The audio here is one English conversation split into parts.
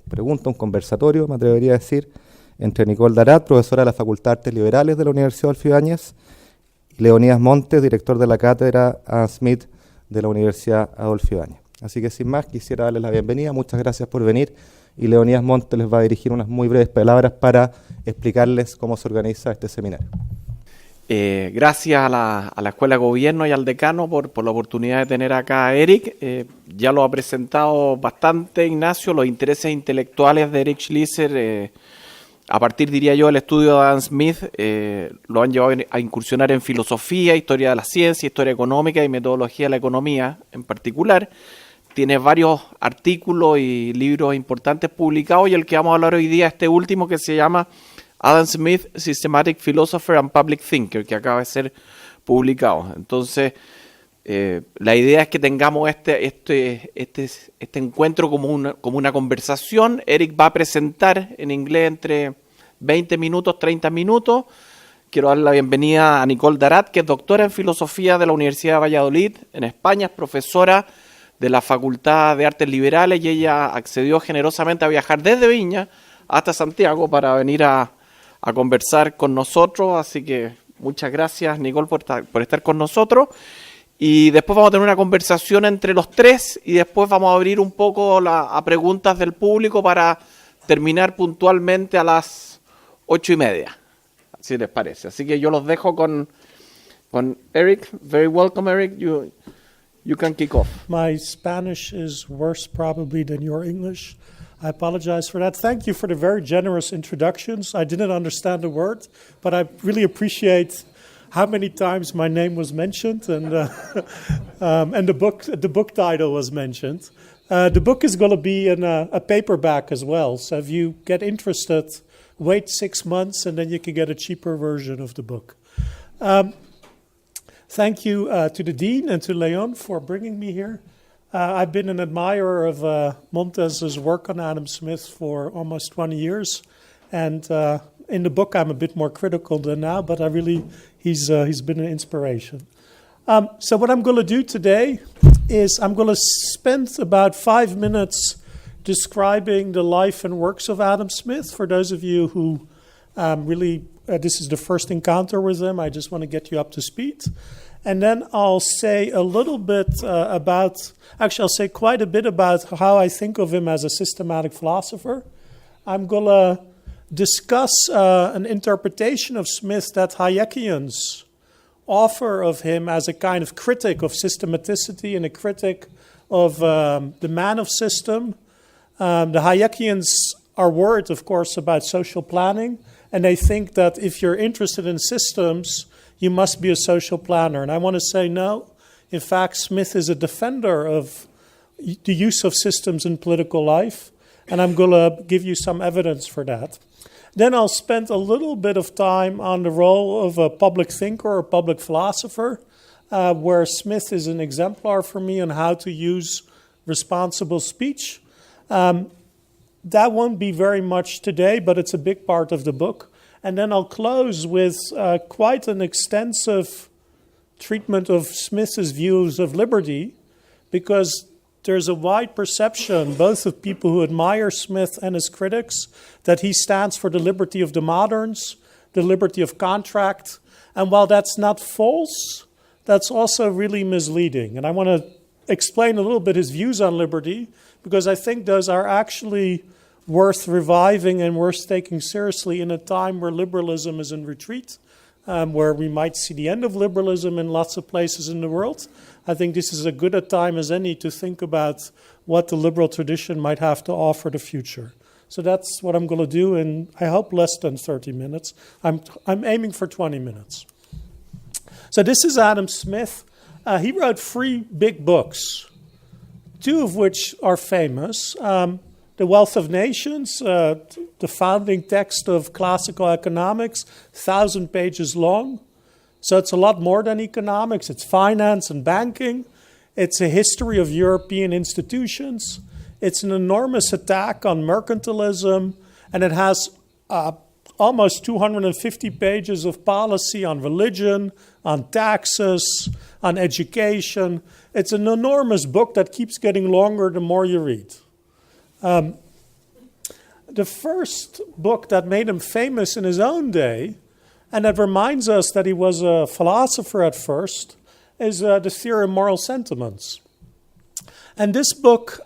pregunta, un conversatorio, me atrevería a decir, entre Nicole Darat, profesora de la Facultad de Artes Liberales de la Universidad Adolfo Ibáñez, y Leonidas Montes, director de la Cátedra Adam Smith de la Universidad Adolfo Ibáñez. Así que sin más, quisiera darles la bienvenida, muchas gracias por venir, y Leonidas Montes les va a dirigir unas muy breves palabras para explicarles cómo se organiza este seminario. Gracias a la Escuela de Gobierno y al decano por la oportunidad de tener acá a Eric. Ya lo ha presentado bastante Ignacio, los intereses intelectuales de Eric Schlieser, a partir, diría yo, del estudio de Adam Smith, lo han llevado a incursionar en filosofía, historia de la ciencia, historia económica y metodología de la economía en particular. Tiene varios artículos y libros importantes publicados, y el que vamos a hablar hoy día, este último, que se llama Adam Smith, Systematic Philosopher and Public Thinker, que acaba de ser publicado. Entonces, la idea es que tengamos este encuentro como una conversación. Eric va a presentar en inglés entre 20 minutos, 30 minutos. Quiero dar la bienvenida a Nicole Darat, que es doctora en filosofía de la Universidad de Valladolid, en España, es profesora de la Facultad de Artes Liberales, y ella accedió generosamente a viajar desde Viña hasta Santiago para venir a conversar con nosotros. Así que muchas gracias, Nicole, por estar con nosotros. Y después vamos a tener una conversación entre los tres, y después vamos a abrir un poco a preguntas del público para terminar puntualmente a las 8:30, si les parece. Así que yo los dejo con Eric. Very welcome, Eric. You can kick off. My Spanish is worse probably than your English. I apologize for that. Thank you for the very generous introductions. I didn't understand a word, but I really appreciate how many times my name was mentioned and the book title was mentioned. The book is going to be in a paperback as well. So if you get interested, wait 6 months and then you can get a cheaper version of the book. Thank you to the Dean and to Leon for bringing me here. I've been an admirer of Montez's work on Adam Smith for almost 20 years. And in the book, I'm a bit more critical than now, but he's been an inspiration. So what I'm going to do today is I'm going to spend about 5 minutes describing the life and works of Adam Smith. For those of you who this is the first encounter with him, I just want to get you up to speed. And then I'll say a little bit I'll say quite a bit about how I think of him as a systematic philosopher. I'm going to discuss an interpretation of Smith that Hayekians offer of him as a kind of critic of systematicity and a critic of the man of system. The Hayekians are worried, of course, about social planning, and they think that if you're interested in systems, you must be a social planner. And I want to say no. In fact, Smith is a defender of the use of systems in political life, and I'm going to give you some evidence for that. Then I'll spend a little bit of time on the role of a public thinker or public philosopher, where Smith is an exemplar for me on how to use responsible speech. That won't be very much today, but it's a big part of the book. And then I'll close with quite an extensive treatment of Smith's views of liberty, because there's a wide perception, both of people who admire Smith and his critics, that he stands for the liberty of the moderns, the liberty of contract. And while that's not false, that's also really misleading. And I want to explain a little bit his views on liberty, because I think those are actually worth reviving and worth taking seriously in a time where liberalism is in retreat, where we might see the end of liberalism in lots of places in the world. I think this is as good a time as any to think about what the liberal tradition might have to offer the future. So that's what I'm going to do in, I hope, less than 30 minutes. I'm aiming for 20 minutes. So this is Adam Smith. He wrote 3 big books, 2 of which are famous. The Wealth of Nations, the founding text of classical economics, 1,000 pages long. So it's a lot more than economics. It's finance and banking. It's a history of European institutions. It's an enormous attack on mercantilism. And it has almost 250 pages of policy on religion, on taxes, on education. It's an enormous book that keeps getting longer the more you read. the first book that made him famous in his own day, and that reminds us that he was a philosopher at first, is The Theory of Moral Sentiments. And this book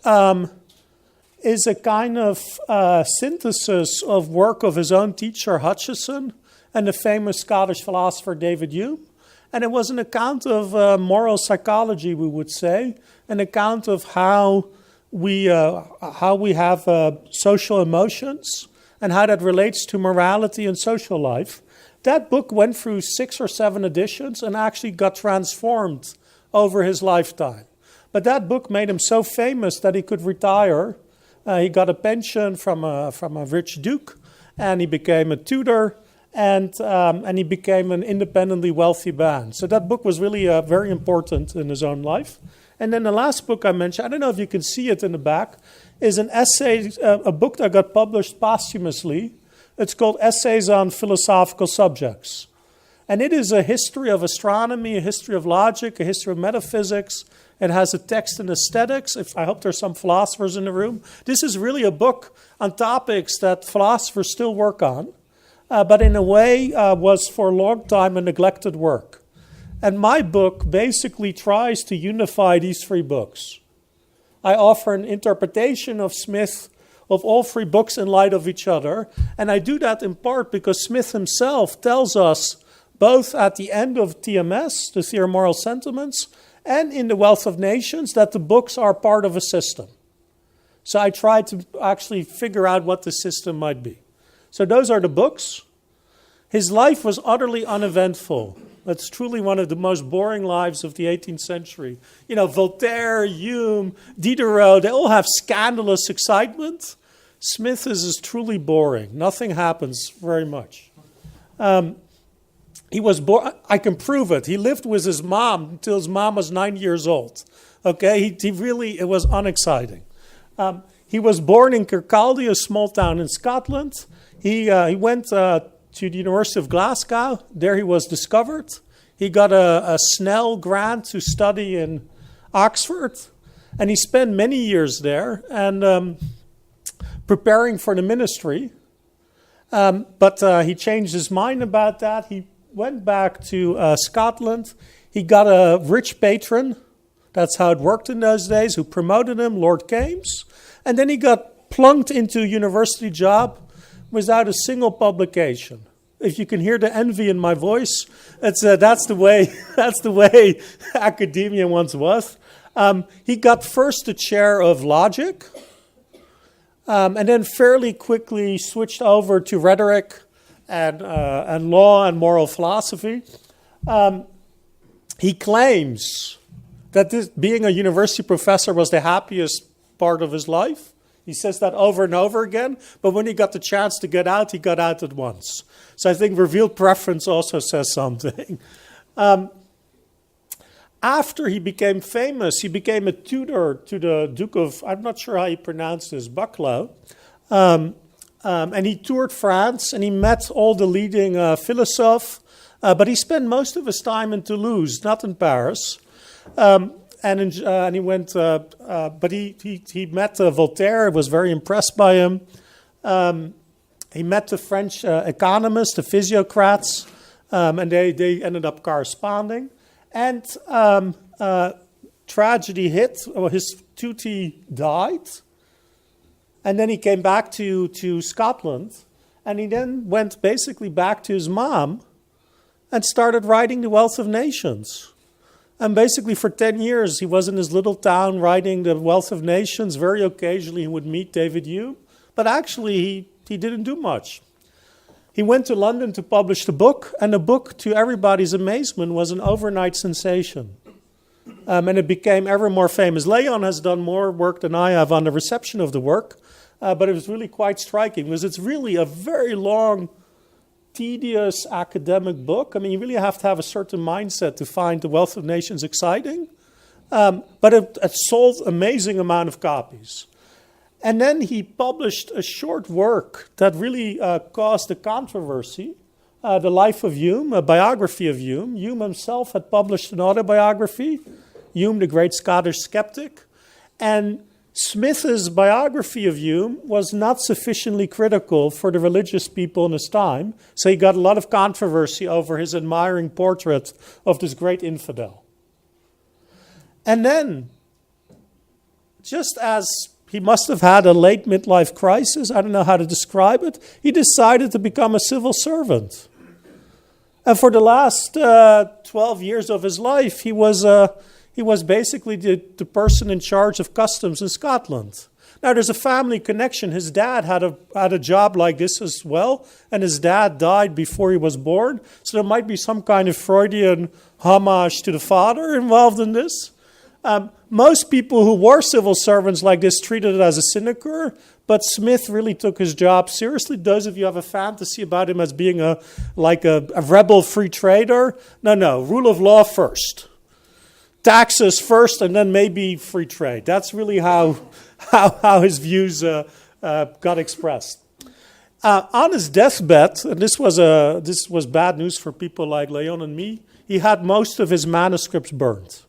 is a kind of synthesis of work of his own teacher, Hutcheson, and the famous Scottish philosopher David Hume. And it was an account of moral psychology, we would say, an account of how we have social emotions and how that relates to morality and social life. That book went through 6 or 7 editions and actually got transformed over his lifetime. But that book made him so famous that he could retire. He got a pension from a rich duke, and he became a tutor, and he became an independently wealthy man. So that book was really very important in his own life. And then the last book I mentioned, I don't know if you can see it in the back, is an essay, a book that got published posthumously. It's called Essays on Philosophical Subjects. And it is a history of astronomy, a history of logic, a history of metaphysics. It has a text in aesthetics. I hope there's some philosophers in the room. This is really a book on topics that philosophers still work on, but in a way was for a long time a neglected work. And my book basically tries to unify these 3 books. I offer an interpretation of Smith of all 3 books in light of each other. And I do that in part because Smith himself tells us, both at the end of TMS, the Theory of Moral Sentiments, and in The Wealth of Nations, that the books are part of a system. So I tried to actually figure out what the system might be. So those are the books. His life was utterly uneventful. It's truly one of the most boring lives of the 18th century. You know, Voltaire, Hume, Diderot, they all have scandalous excitement. Smith is truly boring. Nothing happens very much. He was born, I can prove it. He lived with his mom until his mom was 9 years old. Okay, he really, it was unexciting. He was born in Kirkcaldy, a small town in Scotland. He went to the University of Glasgow. There he was discovered. He got a Snell grant to study in Oxford. And he spent many years there and preparing for the ministry. But he changed his mind about that. He went back to Scotland. He got a rich patron. That's how it worked in those days, who promoted him, Lord Kames. And then he got plunked into a university job without a single publication. If you can hear the envy in my voice, that's the way academia once was. He got first the chair of logic, and then fairly quickly switched over to rhetoric and law and moral philosophy. He claims that being a university professor was the happiest part of his life. He says that over and over again, but when he got the chance to get out, he got out at once. So I think revealed preference also says something. After he became famous, he became a tutor to the Duke of, I'm not sure how he pronounced this, Bucklow. And he toured France, and he met all the leading philosophes, but he spent most of his time in Toulouse, not in Paris. And he went, but he met Voltaire, was very impressed by him. He met the French economists, the physiocrats, and they ended up corresponding. And tragedy hit, his tutor died. And then he came back to Scotland, and he then went basically back to his mom and started writing The Wealth of Nations. And basically for 10 years, he was in his little town writing The Wealth of Nations. Very occasionally, he would meet David Hume. But actually, he didn't do much. He went to London to publish the book, and the book, to everybody's amazement, was an overnight sensation. And it became ever more famous. Leon has done more work than I have on the reception of the work, but it was really quite striking, because it's really a very long, tedious academic book. I mean, you really have to have a certain mindset to find The Wealth of Nations exciting. But it sold an amazing amount of copies. And then he published a short work that really caused a controversy, The Life of Hume, a biography of Hume. Hume himself had published an autobiography, Hume, the great Scottish skeptic. And Smith's biography of Hume was not sufficiently critical for the religious people in his time, so he got a lot of controversy over his admiring portrait of this great infidel. And then, just as he must have had a late midlife crisis, I don't know how to describe it, he decided to become a civil servant. And for the last 12 years of his life, he was basically the person in charge of customs in Scotland. Now, there's a family connection. His dad had a job like this as well, and his dad died before he was born. So there might be some kind of Freudian homage to the father involved in this. Most people who were civil servants like this treated it as a sinecure, but Smith really took his job seriously. Those of you have a fantasy about him as being a rebel free trader. No, rule of law first. Taxes first, and then maybe free trade. That's really how his views got expressed. On his deathbed, and this was bad news for people like Leon and me, he had most of his manuscripts burned.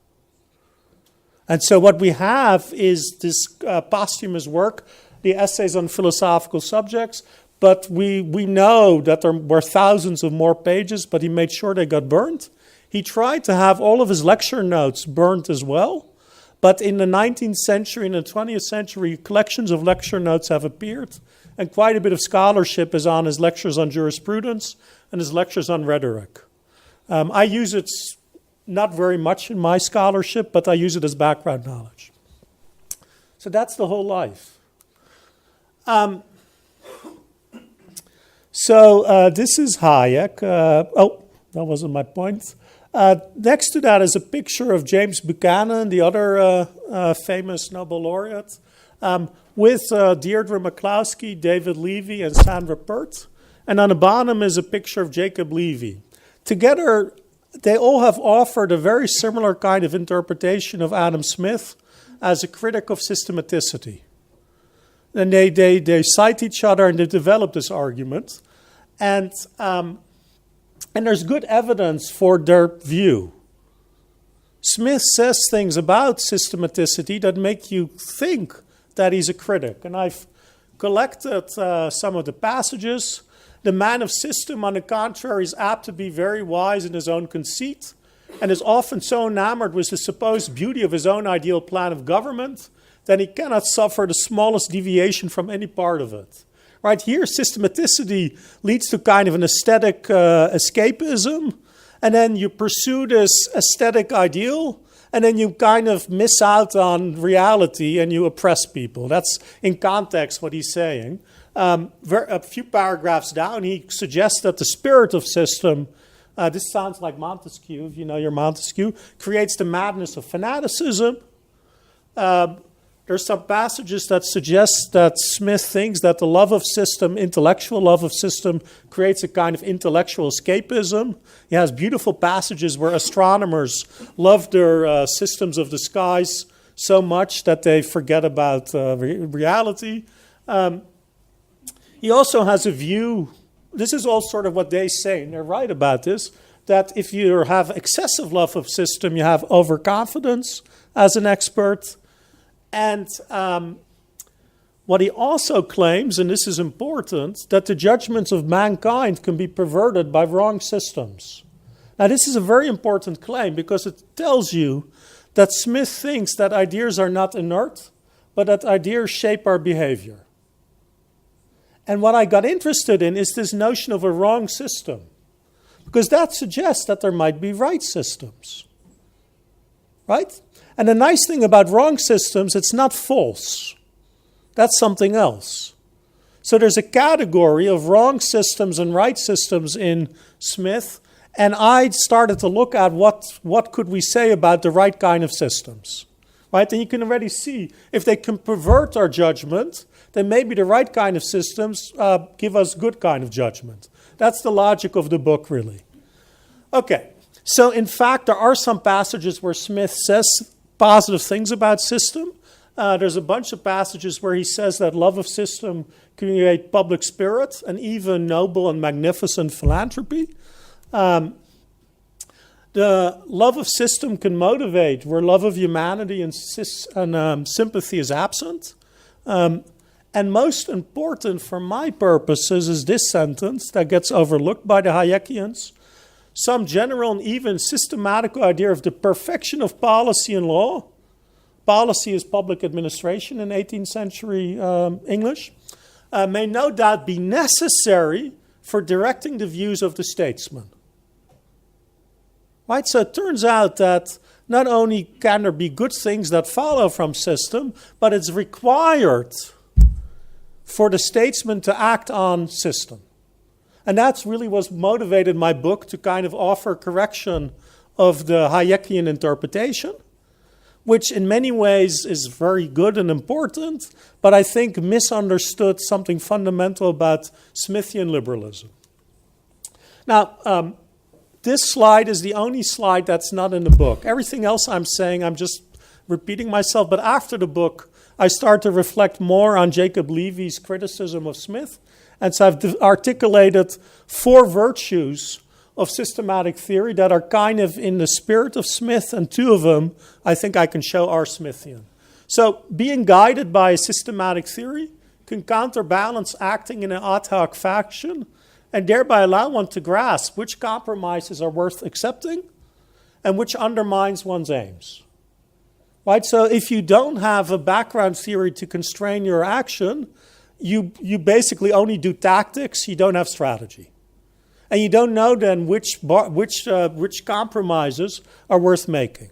And so what we have is this posthumous work, the essays on philosophical subjects, but we know that there were thousands of more pages, but he made sure they got burned. He tried to have all of his lecture notes burnt as well, but in the 19th century and the 20th century, collections of lecture notes have appeared, and quite a bit of scholarship is on his lectures on jurisprudence and his lectures on rhetoric. I use it not very much in my scholarship, but I use it as background knowledge. So that's the whole life. This is Hayek. That wasn't my point. Next to that is a picture of James Buchanan, the other famous Nobel laureate, with Deirdre McCloskey, David Levy, and Sandra Peart. And on the bottom is a picture of Jacob Levy. Together, they all have offered a very similar kind of interpretation of Adam Smith as a critic of systematicity. And they cite each other and they develop this argument. And there's good evidence for their view. Smith says things about systematicity that make you think that he's a critic. And I've collected some of the passages. The man of system, on the contrary, is apt to be very wise in his own conceit and is often so enamored with the supposed beauty of his own ideal plan of government that he cannot suffer the smallest deviation from any part of it. Right here, systematicity leads to kind of an aesthetic escapism, and then you pursue this aesthetic ideal, and then you kind of miss out on reality and you oppress people. That's in context what he's saying. A few paragraphs down, he suggests that the spirit of system, this sounds like Montesquieu, if you know your Montesquieu, creates the madness of fanaticism. There's some passages that suggest that Smith thinks that the love of system, intellectual love of system, creates a kind of intellectual escapism. He has beautiful passages where astronomers love their systems of the skies so much that they forget about reality. He also has a view, this is all sort of what they say, and they're right about this, that if you have excessive love of system, you have overconfidence as an expert. And what he also claims, and this is important, that the judgments of mankind can be perverted by wrong systems. Now, this is a very important claim because it tells you that Smith thinks that ideas are not inert, but that ideas shape our behavior. And what I got interested in is this notion of a wrong system, because that suggests that there might be right systems, right? And the nice thing about wrong systems, it's not false. That's something else. So there's a category of wrong systems and right systems in Smith, and I started to look at what could we say about the right kind of systems, right? And you can already see, if they can pervert our judgment, then maybe the right kind of systems give us good kind of judgment. That's the logic of the book, really. Okay, so in fact, there are some passages where Smith says positive things about system. There's a bunch of passages where he says that love of system can create public spirit and even noble and magnificent philanthropy. The The love of system can motivate where love of humanity and sympathy is absent. And most important for my purposes is this sentence that gets overlooked by the Hayekians. Some general and even systematic idea of the perfection of policy and law. Policy is public administration in 18th century English. May no doubt be necessary for directing the views of the statesman. Right? So it turns out that not only can there be good things that follow from system, but it's required for the statesman to act on system. And that's really what motivated my book to kind of offer correction of the Hayekian interpretation, which in many ways is very good and important, but I think misunderstood something fundamental about Smithian liberalism. Now, this slide is the only slide that's not in the book. Everything else I'm saying, I'm just repeating myself, but after the book, I start to reflect more on Jacob Levy's criticism of Smith. And so I've articulated 4 virtues of systematic theory that are kind of in the spirit of Smith, and 2 of them I think I can show are Smithian. So being guided by a systematic theory can counterbalance acting in an ad hoc fashion and thereby allow one to grasp which compromises are worth accepting and which undermines one's aims. Right? So if you don't have a background theory to constrain your action, you basically only do tactics, you don't have strategy. And you don't know then which compromises are worth making.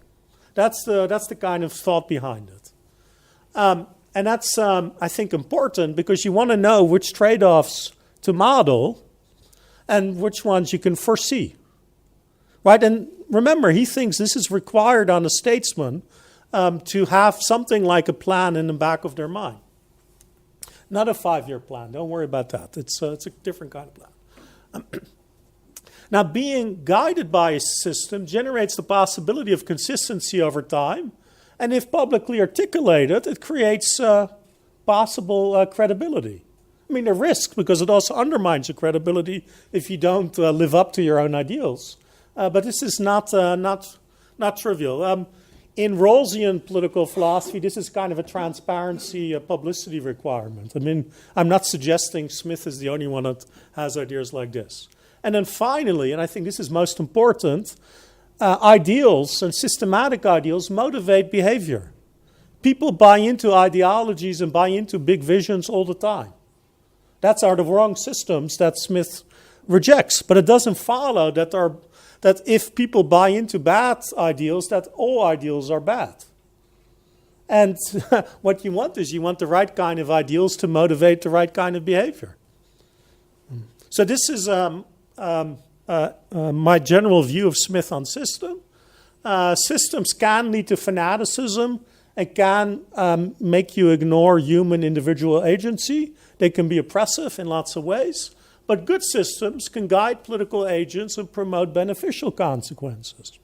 That's the kind of thought behind it. And that's, I think, important because you want to know which trade-offs to model and which ones you can foresee. Right? And remember, he thinks this is required on a statesman to have something like a plan in the back of their mind. Not a 5-year plan. Don't worry about that. It's a different kind of plan. Now, being guided by a system generates the possibility of consistency over time. And if publicly articulated, it creates possible credibility. I mean, a risk, because it also undermines your credibility if you don't live up to your own ideals. But this is not trivial. In Rawlsian political philosophy, this is kind of a transparency, publicity requirement. I mean, I'm not suggesting Smith is the only one that has ideas like this. And then finally, and I think this is most important, ideals and systematic ideals motivate behavior. People buy into ideologies and buy into big visions all the time. That's are the wrong systems that Smith rejects. But it doesn't follow that if people buy into bad ideals, that all ideals are bad. And what you want is you want the right kind of ideals to motivate the right kind of behavior. So this is my general view of Smith on system. Systems can lead to fanaticism and can make you ignore human individual agency. They can be oppressive in lots of ways. But good systems can guide political agents and promote beneficial consequences.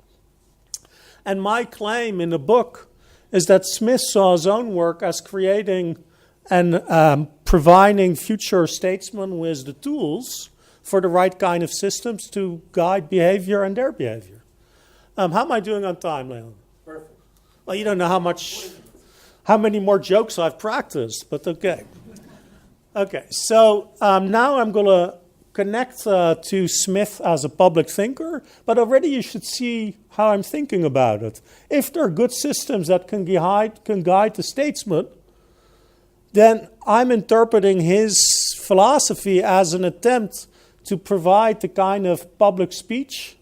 And my claim in the book is that Smith saw his own work as creating and providing future statesmen with the tools for the right kind of systems to guide behavior and their behavior. How am I doing on time, Leon? Perfect. Well, you don't know how many more jokes I've practiced, but okay. Okay, so now I'm going to connect to Smith as a public thinker, but already you should see how I'm thinking about it. If there are good systems that can guide the statesman, then I'm interpreting his philosophy as an attempt to provide the kind of public speech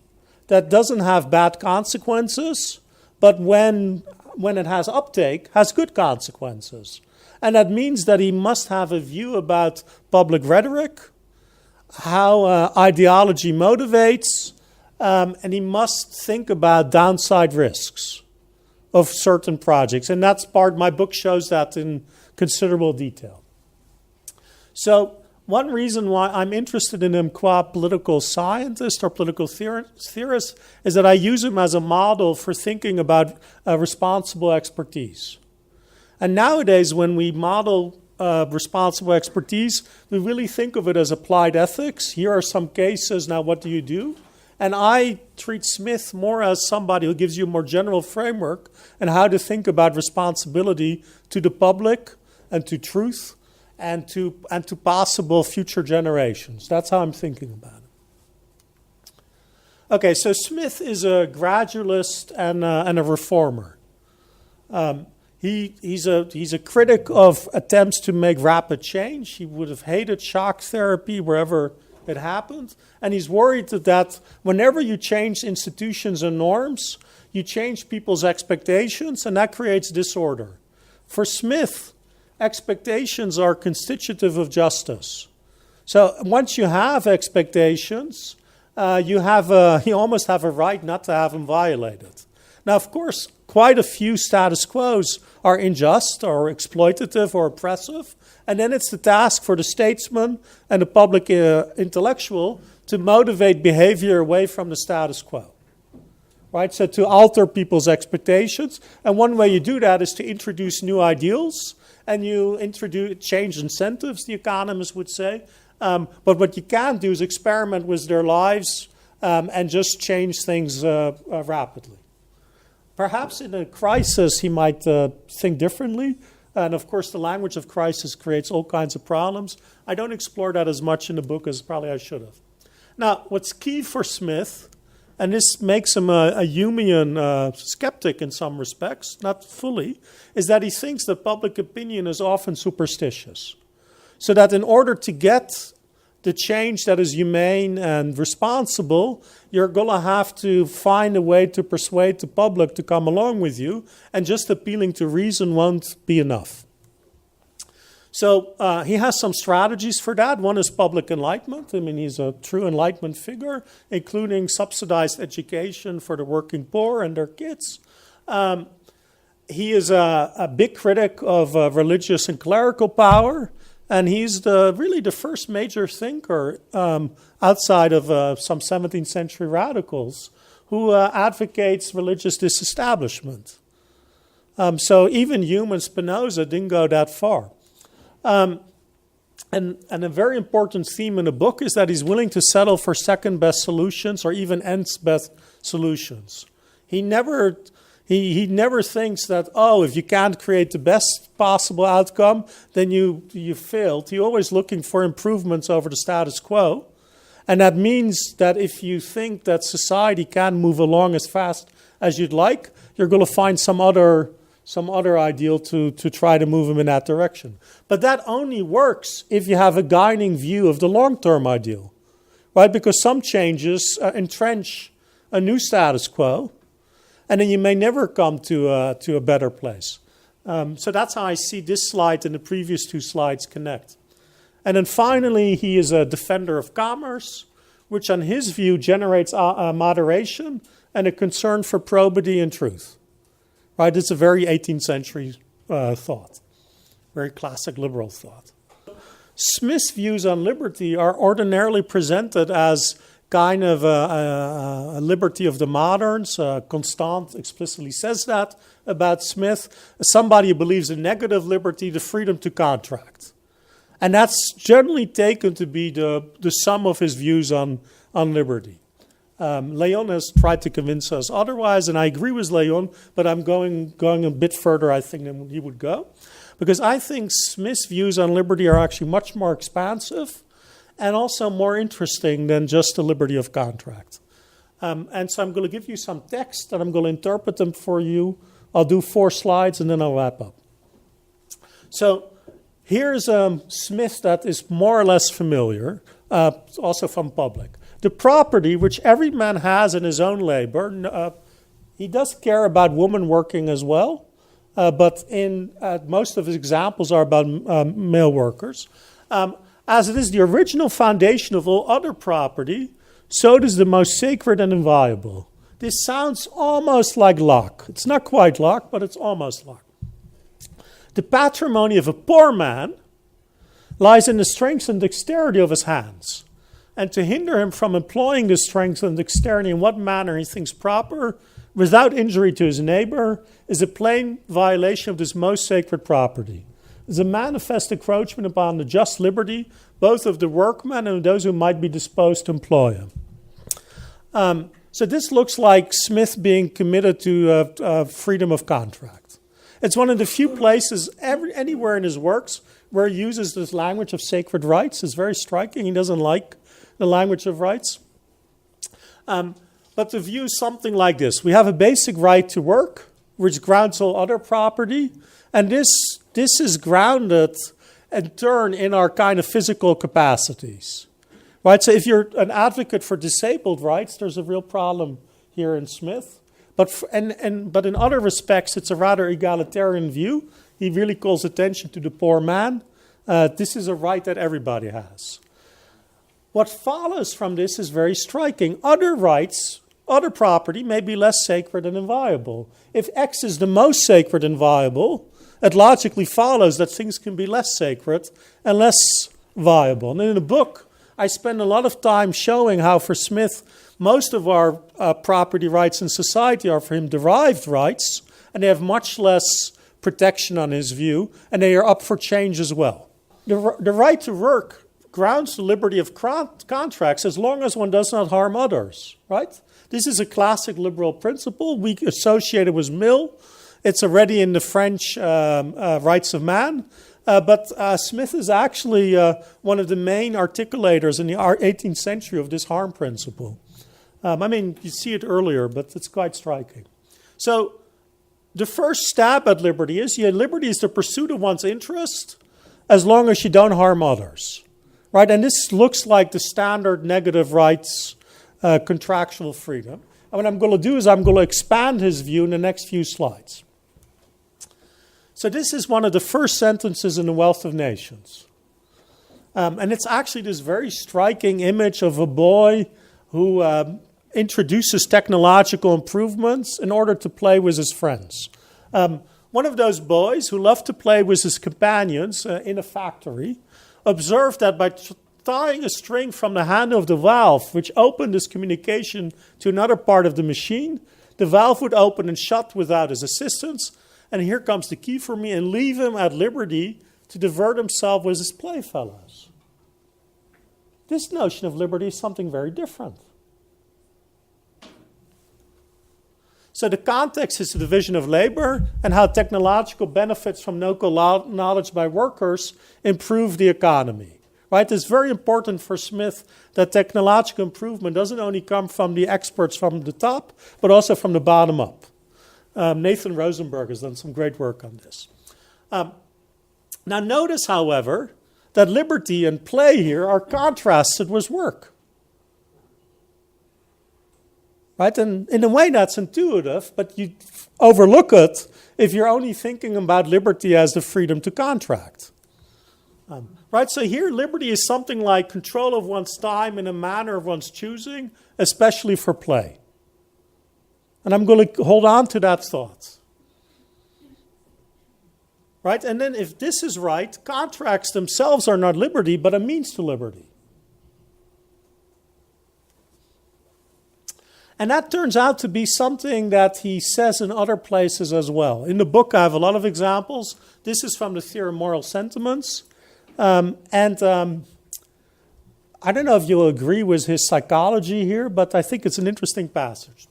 that doesn't have bad consequences, but when it has uptake, has good consequences. And that means that he must have a view about public rhetoric, how ideology motivates, and he must think about downside risks of certain projects. And that's my book shows that in considerable detail. So one reason why I'm interested in him qua political scientist or political theorist is that I use him as a model for thinking about responsible expertise. And nowadays, when we model responsible expertise, we really think of it as applied ethics. Here are some cases, now what do you do? And I treat Smith more as somebody who gives you a more general framework and how to think about responsibility to the public and to truth and to possible future generations. That's how I'm thinking about it. Okay, so Smith is a gradualist and a reformer. He's a critic of attempts to make rapid change. He would have hated shock therapy wherever it happened. And he's worried that whenever you change institutions and norms, you change people's expectations, and that creates disorder. For Smith, expectations are constitutive of justice. So once you have expectations, you almost have a right not to have them violated. Now, of course, quite a few status quos are unjust or exploitative or oppressive, and then it's the task for the statesman and the public intellectual to motivate behavior away from the status quo. Right? So to alter people's expectations, and one way you do that is to introduce new ideals, and you change incentives, the economists would say. But what you can't do is experiment with their lives and just change things rapidly. Perhaps in a crisis, he might think differently. And of course, the language of crisis creates all kinds of problems. I don't explore that as much in the book as probably I should have. Now, what's key for Smith, and this makes him a Humean skeptic in some respects, not fully, is that he thinks that public opinion is often superstitious. So that in order to get the change that is humane and responsible, you're going to have to find a way to persuade the public to come along with you, and just appealing to reason won't be enough. So he has some strategies for that. One is public enlightenment. I mean, he's a true enlightenment figure, including subsidized education for the working poor and their kids. He is a big critic of religious and clerical power. And he's really the first major thinker outside of some 17th century radicals who advocates religious disestablishment. So even Hume and Spinoza didn't go that far. And a very important theme in the book is that he's willing to settle for second best solutions or even nth best solutions. He never thinks that, if you can't create the best possible outcome, then you failed. He's always looking for improvements over the status quo. And that means that if you think that society can't move along as fast as you'd like, you're going to find some other ideal to try to move them in that direction. But that only works if you have a guiding view of the long-term ideal, right? Because some changes entrench a new status quo, and then you may never come to a better place. So that's how I see this slide and the previous two slides connect. And then finally, he is a defender of commerce, which on his view generates moderation and a concern for probity and truth. Right? It's a very 18th century thought, very classic liberal thought. Smith's views on liberty are ordinarily presented as kind of a liberty of the moderns. Constant explicitly says that about Smith. Somebody who believes in negative liberty, the freedom to contract. And that's generally taken to be the sum of his views on liberty. Leon has tried to convince us otherwise, and I agree with Leon, but I'm going a bit further, I think, than he would go. Because I think Smith's views on liberty are actually much more expansive and also more interesting than just the liberty of contract. And so I'm going to give you some text, and I'm going to interpret them for you. I'll do 4 slides, and then I'll wrap up. So here's Smith that is more or less familiar, also from public. The property which every man has in his own labor, he does care about women working as well, but most of his examples are about male workers. As it is the original foundation of all other property, so it is the most sacred and inviolable. This sounds almost like Locke. It's not quite Locke, but it's almost Locke. The patrimony of a poor man lies in the strength and dexterity of his hands. And to hinder him from employing this strength and dexterity in what manner he thinks proper, without injury to his neighbor, is a plain violation of this most sacred property. Is a manifest encroachment upon the just liberty, both of the workman and those who might be disposed to employ him. So this looks like Smith being committed to freedom of contract. It's one of the few places anywhere in his works where he uses this language of sacred rights. It's very striking. He doesn't like the language of rights. But the view is something like this. We have a basic right to work, which grounds all other property. And this is grounded in turn in our kind of physical capacities. Right? So if you're an advocate for disabled rights, there's a real problem here in Smith. But in other respects, it's a rather egalitarian view. He really calls attention to the poor man. This is a right that everybody has. What follows from this is very striking. Other rights, other property may be less sacred and inviolable. If X is the most sacred and viable, it logically follows that things can be less sacred and less viable. And in the book, I spend a lot of time showing how for Smith, most of our property rights in society are for him derived rights, and they have much less protection on his view, and they are up for change as well. The right to work grounds the liberty of contracts as long as one does not harm others, right? This is a classic liberal principle. We associate it with Mill. It's already in the French Rights of Man. But Smith is actually one of the main articulators in the 18th century of this harm principle. You see it earlier, but it's quite striking. So the first stab at liberty is, liberty is the pursuit of one's interest as long as you don't harm others. Right? And this looks like the standard negative rights contractual freedom. And what I'm going to do is I'm going to expand his view in the next few slides. So this is one of the first sentences in The Wealth of Nations. And it's actually this very striking image of a boy who introduces technological improvements in order to play with his friends. One of those boys who loved to play with his companions in a factory observed that by tying a string from the handle of the valve, which opened his communication to another part of the machine, the valve would open and shut without his assistance. And here comes the key for me, and leave him at liberty to divert himself with his playfellows. This notion of liberty is something very different. So the context is the division of labor and how technological benefits from local knowledge by workers improve the economy. Right? It's very important for Smith that technological improvement doesn't only come from the experts from the top, but also from the bottom up. Nathan Rosenberg has done some great work on this. Now notice, however, that liberty and play here are contrasted with work. Right? And in a way that's intuitive, but you overlook it if you're only thinking about liberty as the freedom to contract. Right? So here liberty is something like control of one's time in a manner of one's choosing, especially for play. And I'm going to hold on to that thought. Right? And then if this is right, contracts themselves are not liberty, but a means to liberty. And that turns out to be something that he says in other places as well. In the book, I have a lot of examples. This is from the Theory of Moral Sentiments. I don't know if you'll agree with his psychology here, but I think it's an interesting passage.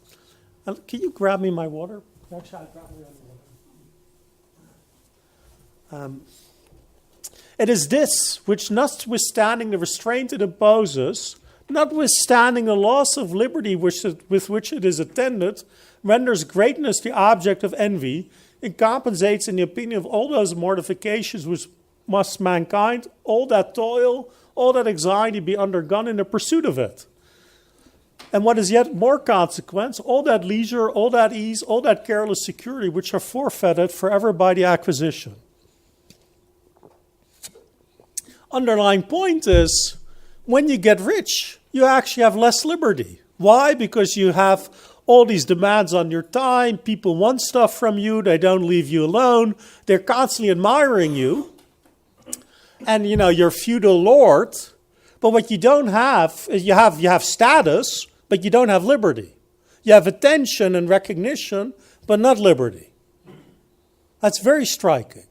Can you grab me my water? Actually, I'll grab me water. It is this which, notwithstanding the restraint it imposes, notwithstanding the loss of liberty with which it is attended, renders greatness the object of envy, and compensates in the opinion of all those mortifications which must mankind, all that toil, all that anxiety be undergone in the pursuit of it. And what is yet more consequence, all that leisure, all that ease, all that careless security, which are forfeited forever by the acquisition. Underlying point is, when you get rich, you actually have less liberty. Why? Because you have all these demands on your time. People want stuff from you. They don't leave you alone. They're constantly admiring you. And, you're feudal lord. But what you don't have is you have status, but you don't have liberty. You have attention and recognition, but not liberty. That's very striking.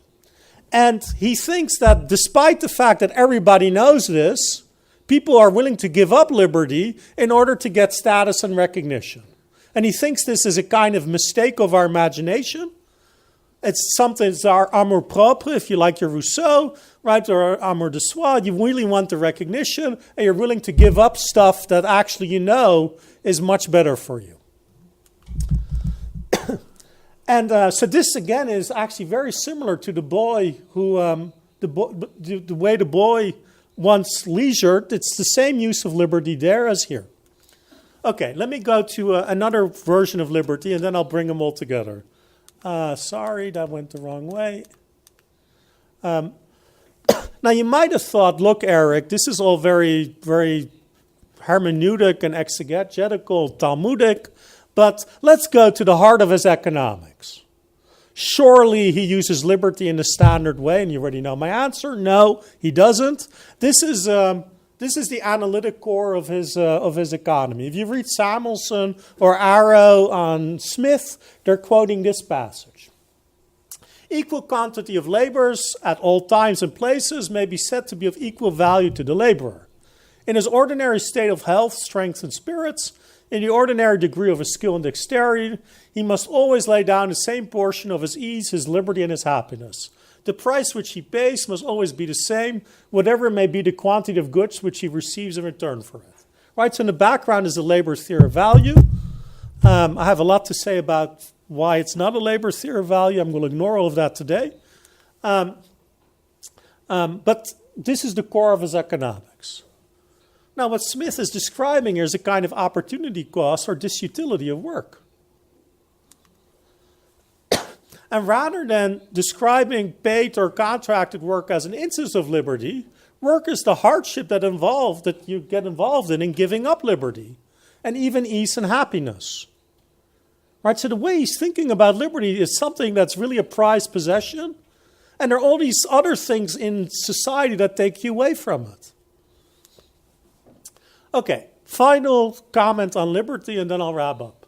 And he thinks that despite the fact that everybody knows this, People are willing to give up liberty in order to get status and recognition. And he thinks this is a kind of mistake of our imagination. It's something, it's our amour propre, if you like your Rousseau, right, or amour de soi. You really want the recognition, and you're willing to give up stuff that actually you know is much better for you. And so this, again, is actually very similar to the boy who, the way the boy wants leisure. It's the same use of liberty there as here. Okay, let me go to another version of liberty, and then I'll bring them all together. Sorry, that went the wrong way. Now, you might have thought, look, Eric, this is all very, very hermeneutic and exegetical, Talmudic, but let's go to the heart of his economics. Surely he uses liberty in the standard way, and you already know my answer. No, he doesn't. This is the analytic core of his economy. If you read Samuelson or Arrow on Smith, they're quoting this passage. Equal quantity of labors at all times and places may be said to be of equal value to the laborer. In his ordinary state of health, strength, and spirits, in the ordinary degree of his skill and dexterity, he must always lay down the same portion of his ease, his liberty, and his happiness. The price which he pays must always be the same, whatever may be the quantity of goods which he receives in return for it. Right, so in the background is the labor theory of value. I have a lot to say about why it's not a labor theory of value. I'm going to ignore all of that today. But this is the core of his economics. Now, what Smith is describing here is a kind of opportunity cost or disutility of work. And rather than describing paid or contracted work as an instance of liberty, work is the hardship that you get involved in giving up liberty, and even ease and happiness. Right? So the way he's thinking about liberty is something that's really a prized possession, and there are all these other things in society that take you away from it. Okay, final comment on liberty, and then I'll wrap up.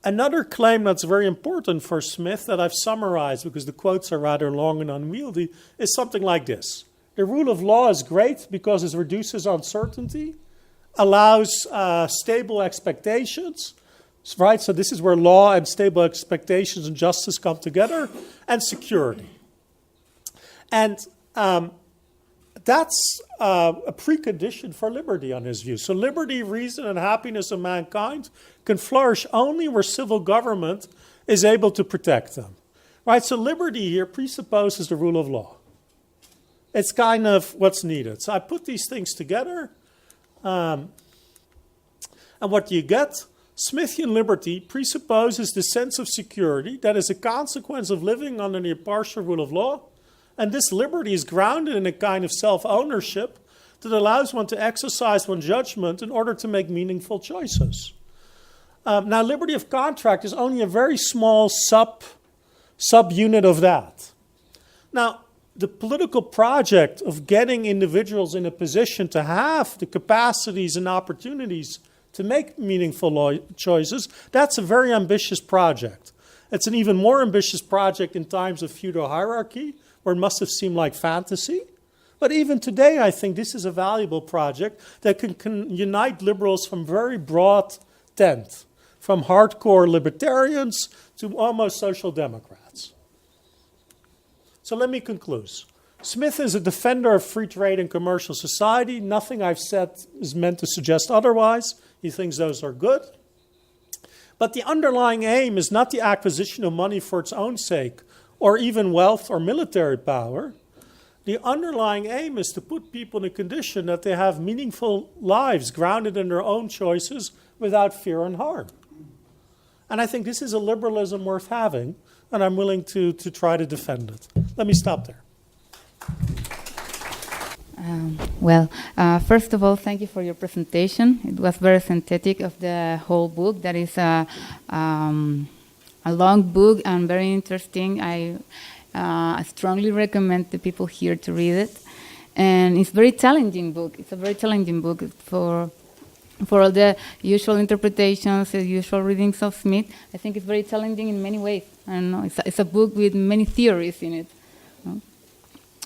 Another claim that's very important for Smith that I've summarized because the quotes are rather long and unwieldy is something like this. The rule of law is great because it reduces uncertainty, allows stable expectations, right? So this is where law and stable expectations and justice come together, and security. And that's a precondition for liberty on his view. So liberty, reason, and happiness of mankind can flourish only where civil government is able to protect them. Right? So liberty here presupposes the rule of law. It's kind of what's needed. So I put these things together. And what do you get? Smithian liberty presupposes the sense of security that is a consequence of living under the impartial rule of law. And this liberty is grounded in a kind of self-ownership that allows one to exercise one's judgment in order to make meaningful choices. Now, liberty of contract is only a very small subunit of that. Now, the political project of getting individuals in a position to have the capacities and opportunities to make meaningful choices, that's a very ambitious project. It's an even more ambitious project in times of feudal hierarchy, where it must have seemed like fantasy. But even today, I think this is a valuable project that can unite liberals from very broad tent, from hardcore libertarians to almost social democrats. So let me conclude. Smith is a defender of free trade and commercial society. Nothing I've said is meant to suggest otherwise. He thinks those are good. But the underlying aim is not the acquisition of money for its own sake, or even wealth or military power. The underlying aim is to put people in a condition that they have meaningful lives grounded in their own choices without fear and harm. And I think this is a liberalism worth having, and I'm willing to try to defend it. Let me stop there. First of all, thank you for your presentation. It was very synthetic of the whole book. That is a long book and very interesting. I strongly recommend the people here to read it. And it's a very challenging book. It's a very challenging book for all the usual interpretations, the usual readings of Smith. I think it's very challenging in many ways. I don't know, it's a book with many theories in it.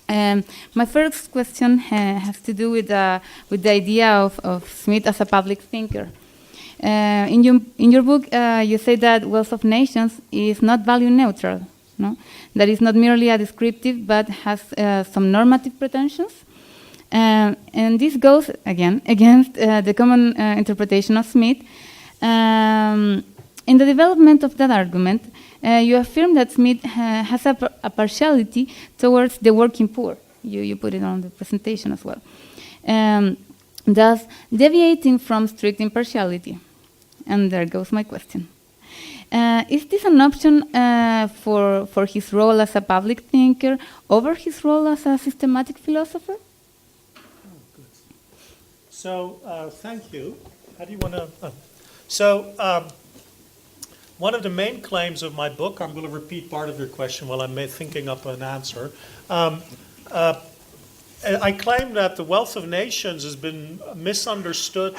My first question has to do with the idea of Smith as a public thinker. In your book, you say that Wealth of Nations is not value neutral, no? That is not merely a descriptive, but has some normative pretensions. And this goes, again, against the common interpretation of Smith. In the development of that argument, you affirm that Smith has a partiality towards the working poor. You put it on the presentation as well. Thus, deviating from strict impartiality. And there goes my question. Is this an option for his role as a public thinker over his role as a systematic philosopher? Oh, good. So, thank you. How do you want to... one of the main claims of my book, I'm going to repeat part of your question while I'm thinking up an answer. I claim that The Wealth of Nations has been misunderstood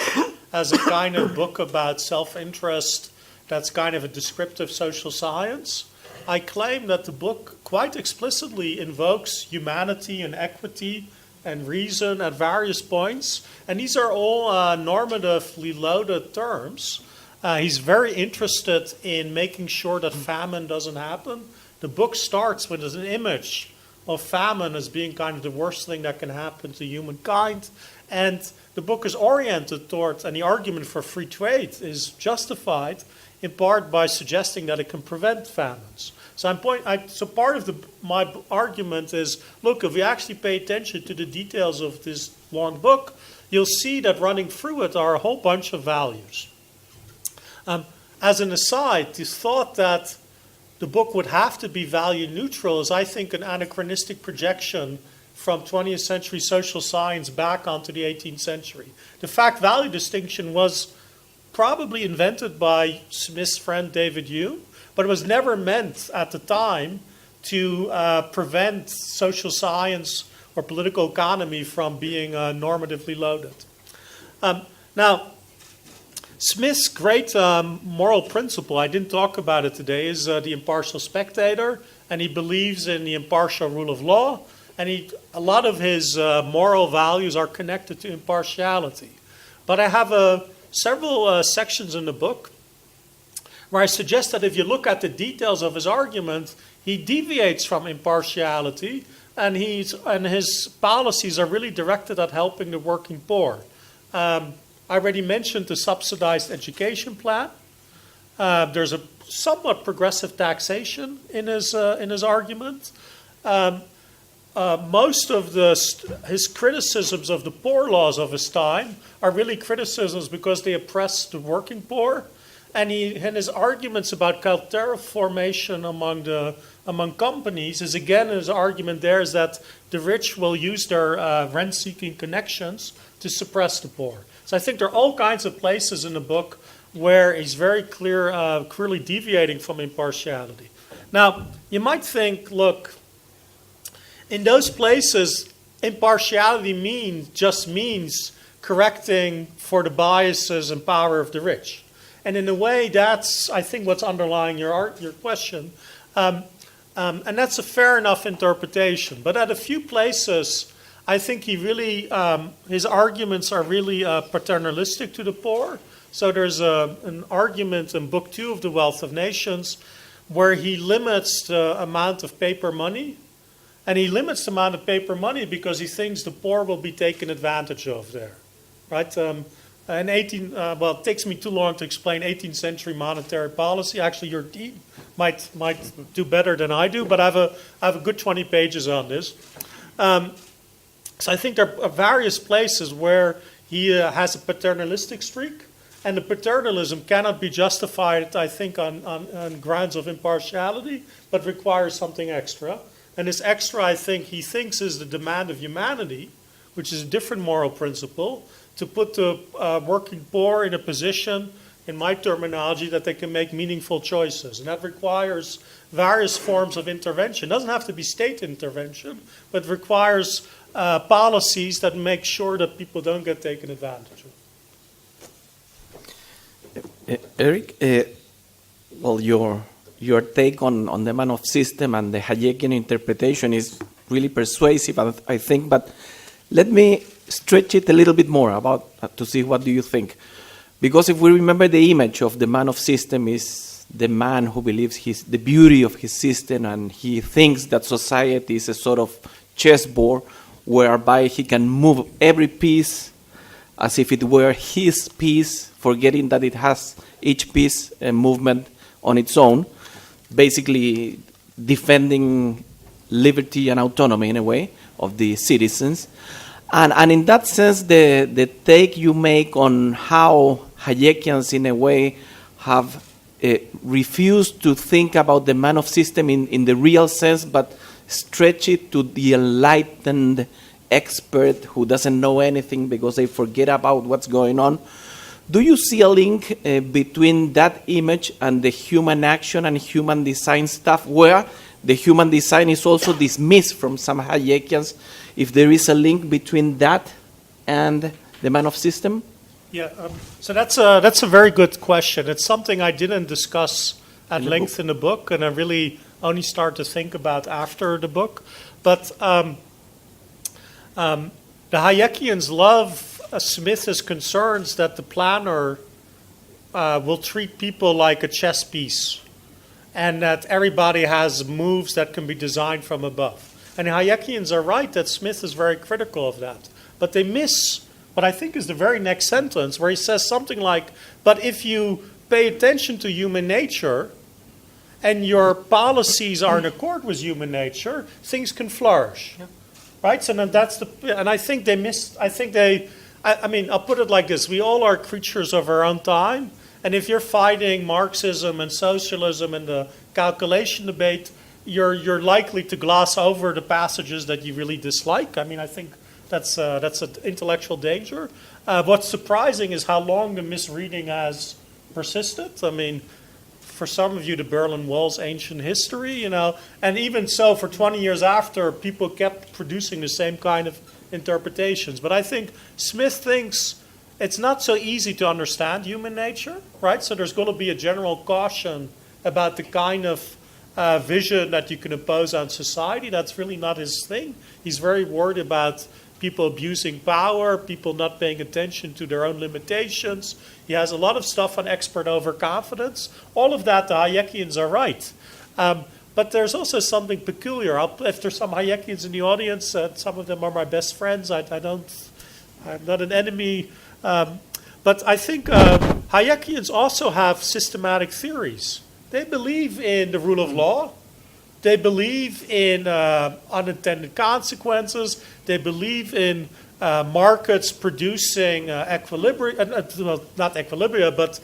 as a kind of book about self-interest that's kind of a descriptive social science. I claim that the book quite explicitly invokes humanity and equity and reason at various points, and these are all normatively loaded terms. He's very interested in making sure that famine doesn't happen. The book starts with an image of famine as being kind of the worst thing that can happen to humankind. And the book is oriented towards, and the argument for free trade is justified in part by suggesting that it can prevent famines. So part of my argument is, look, if we actually pay attention to the details of this long book, you'll see that running through it are a whole bunch of values. As an aside, this thought that the book would have to be value neutral is, I think, an anachronistic projection from 20th century social science back onto the 18th century. The fact-value distinction was probably invented by Smith's friend David Hume, but it was never meant at the time to prevent social science or political economy from being normatively loaded. Now, Smith's great moral principle, I didn't talk about it today, is the impartial spectator, and he believes in the impartial rule of law, and a lot of his moral values are connected to impartiality. But I have several sections in the book where I suggest that if you look at the details of his argument, he deviates from impartiality, and his policies are really directed at helping the working poor. I already mentioned the subsidized education plan. There's a somewhat progressive taxation in his argument. Most of his criticisms of the poor laws of his time are really criticisms because they oppress the working poor. And his arguments about cátedra formation among companies is, again, his argument there is that the rich will use their rent-seeking connections to suppress the poor. So I think there are all kinds of places in the book where he's very clearly deviating from impartiality. Now, you might think, look, in those places, impartiality just means correcting for the biases and power of the rich. And in a way, that's, I think, what's underlying your question. And that's a fair enough interpretation. But at a few places, I think his arguments are really paternalistic to the poor. So there's an argument in Book 2 of The Wealth of Nations where he limits the amount of paper money. And he limits the amount of paper money because he thinks the poor will be taken advantage of there. Right? It takes me too long to explain 18th century monetary policy. Actually, your team might do better than I do, but I have a good 20 pages on this. So I think there are various places where he has a paternalistic streak, and the paternalism cannot be justified, I think, on grounds of impartiality, but requires something extra. And this extra, I think, he thinks is the demand of humanity, which is a different moral principle, to put the working poor in a position, in my terminology, that they can make meaningful choices. And that requires various forms of intervention. It doesn't have to be state intervention, but requires policies that make sure that people don't get taken advantage of. Eric, well, your take on the man of system and the Hayekian interpretation is really persuasive, I think. But let me stretch it a little bit more to see what do you think. Because if we remember, the image of the man of system is the man who believes the beauty of his system, and he thinks that society is a sort of chessboard whereby he can move every piece as if it were his piece, forgetting that it has each piece a movement on its own, basically defending liberty and autonomy in a way of the citizens. And in that sense, the take you make on how Hayekians in a way have refused to think about the man of system in the real sense, but stretch it to the enlightened expert who doesn't know anything because they forget about what's going on. Do you see a link between that image and the human action and human design stuff, where the human design is also dismissed from some Hayekians? If there is a link between that and the man of system? Yeah, so that's a very good question. It's something I didn't discuss at length in the book, and I really only started to think about after the book. But the Hayekians love Smith's concerns that the planner will treat people like a chess piece, and that everybody has moves that can be designed from above. And the Hayekians are right that Smith is very critical of that. But they miss what I think is the very next sentence, where he says something like, but if you pay attention to human nature and your policies are in accord with human nature, things can flourish. Yeah. Right? So then and I think they missed, I mean, I'll put it like this. We all are creatures of our own time. And if you're fighting Marxism and socialism and the calculation debate, you're likely to gloss over the passages that you really dislike. I mean, I think that's an intellectual danger. What's surprising is how long the misreading has persisted. I mean, for some of you, the Berlin Wall's ancient history, you know, and even so, for 20 years after, people kept producing the same kind of interpretations. But I think Smith thinks it's not so easy to understand human nature, right? So there's going to be a general caution about the kind of vision that you can impose on society. That's really not his thing. He's very worried about people abusing power, people not paying attention to their own limitations. He has a lot of stuff on expert overconfidence. All of that, the Hayekians are right. But there's also something peculiar. If there's some Hayekians in the audience, some of them are my best friends. I'm not an enemy. But I think Hayekians also have systematic theories. They believe in the rule of law. They believe in unintended consequences. They believe in markets producing equilibrium, not equilibria, but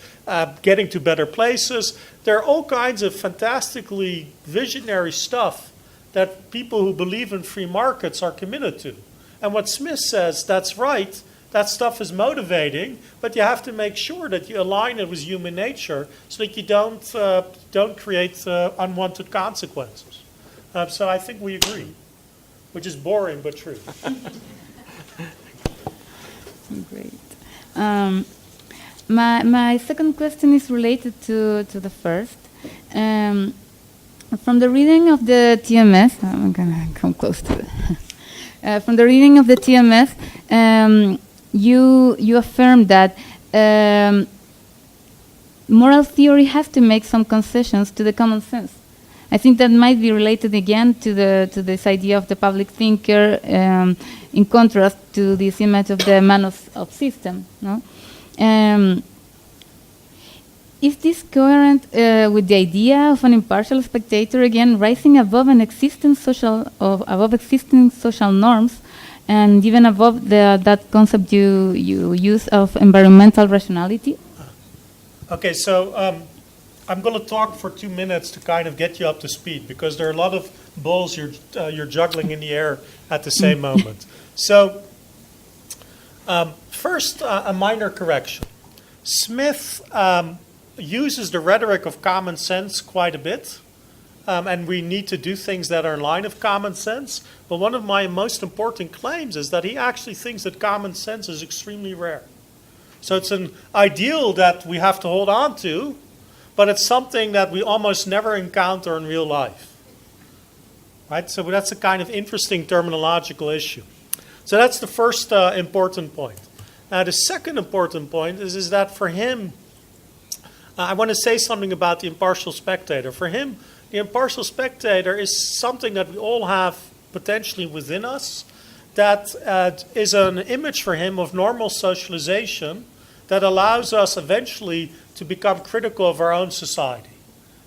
getting to better places. There are all kinds of fantastically visionary stuff that people who believe in free markets are committed to. And what Smith says, that's right. That stuff is motivating, but you have to make sure that you align it with human nature so that you don't create unwanted consequences. So I think we agree, which is boring but true. Great. My second question is related to the first. From the reading of the TMS, I'm going to come close to it. From the reading of the TMS, you affirm that moral theory has to make some concessions to the common sense. I think that might be related again to this idea of the public thinker, in contrast to this image of the man of system. No? Is this coherent with the idea of an impartial spectator again rising above existing social norms, and even above that concept you use of environmental rationality? Okay, so I'm going to talk for 2 minutes to kind of get you up to speed, because there are a lot of balls you're juggling in the air at the same moment. So first, a minor correction. Smith uses the rhetoric of common sense quite a bit. And we need to do things that are in line of common sense. But one of my most important claims is that he actually thinks that common sense is extremely rare. So it's an ideal that we have to hold on to, but it's something that we almost never encounter in real life. right? So that's a kind of interesting terminological issue. So that's the first important point. Now, the second important point is that for him, I want to say something about the impartial spectator. For him, the impartial spectator is something that we all have potentially within us, that is an image for him of normal socialization that allows us eventually to become critical of our own society.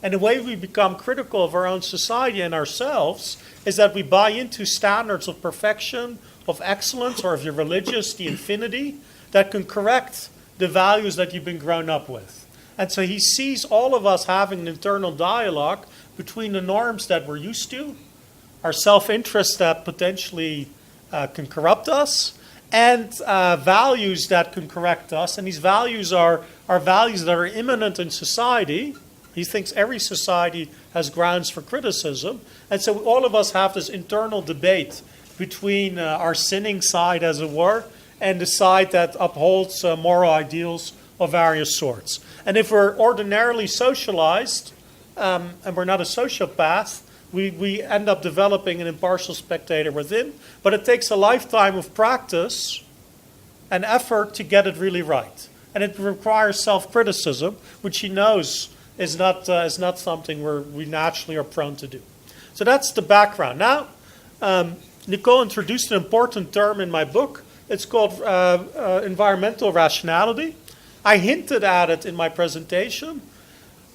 And the way we become critical of our own society and ourselves is that we buy into standards of perfection, of excellence, or if you're religious, the infinity, that can correct the values that you've been grown up with. And so he sees all of us having an internal dialogue between the norms that we're used to, our self-interest that potentially can corrupt us, and values that can correct us. And these values are values that are immanent in society. He thinks every society has grounds for criticism. And so all of us have this internal debate between our sinning side, as it were, and the side that upholds moral ideals of various sorts. And if we're ordinarily socialized, and we're not a sociopath, we end up developing an impartial spectator within. But it takes a lifetime of practice and effort to get it really right. And it requires self-criticism, which he knows is not something we naturally are prone to do. So that's the background. Now, Nicole introduced an important term in my book. It's called environmental rationality. I hinted at it in my presentation.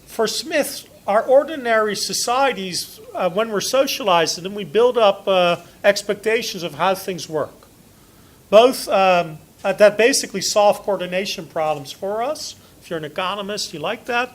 For Smith, our ordinary societies, when we're socialized in them, we build up expectations of how things work. Both that basically solve coordination problems for us. If you're an economist, you like that.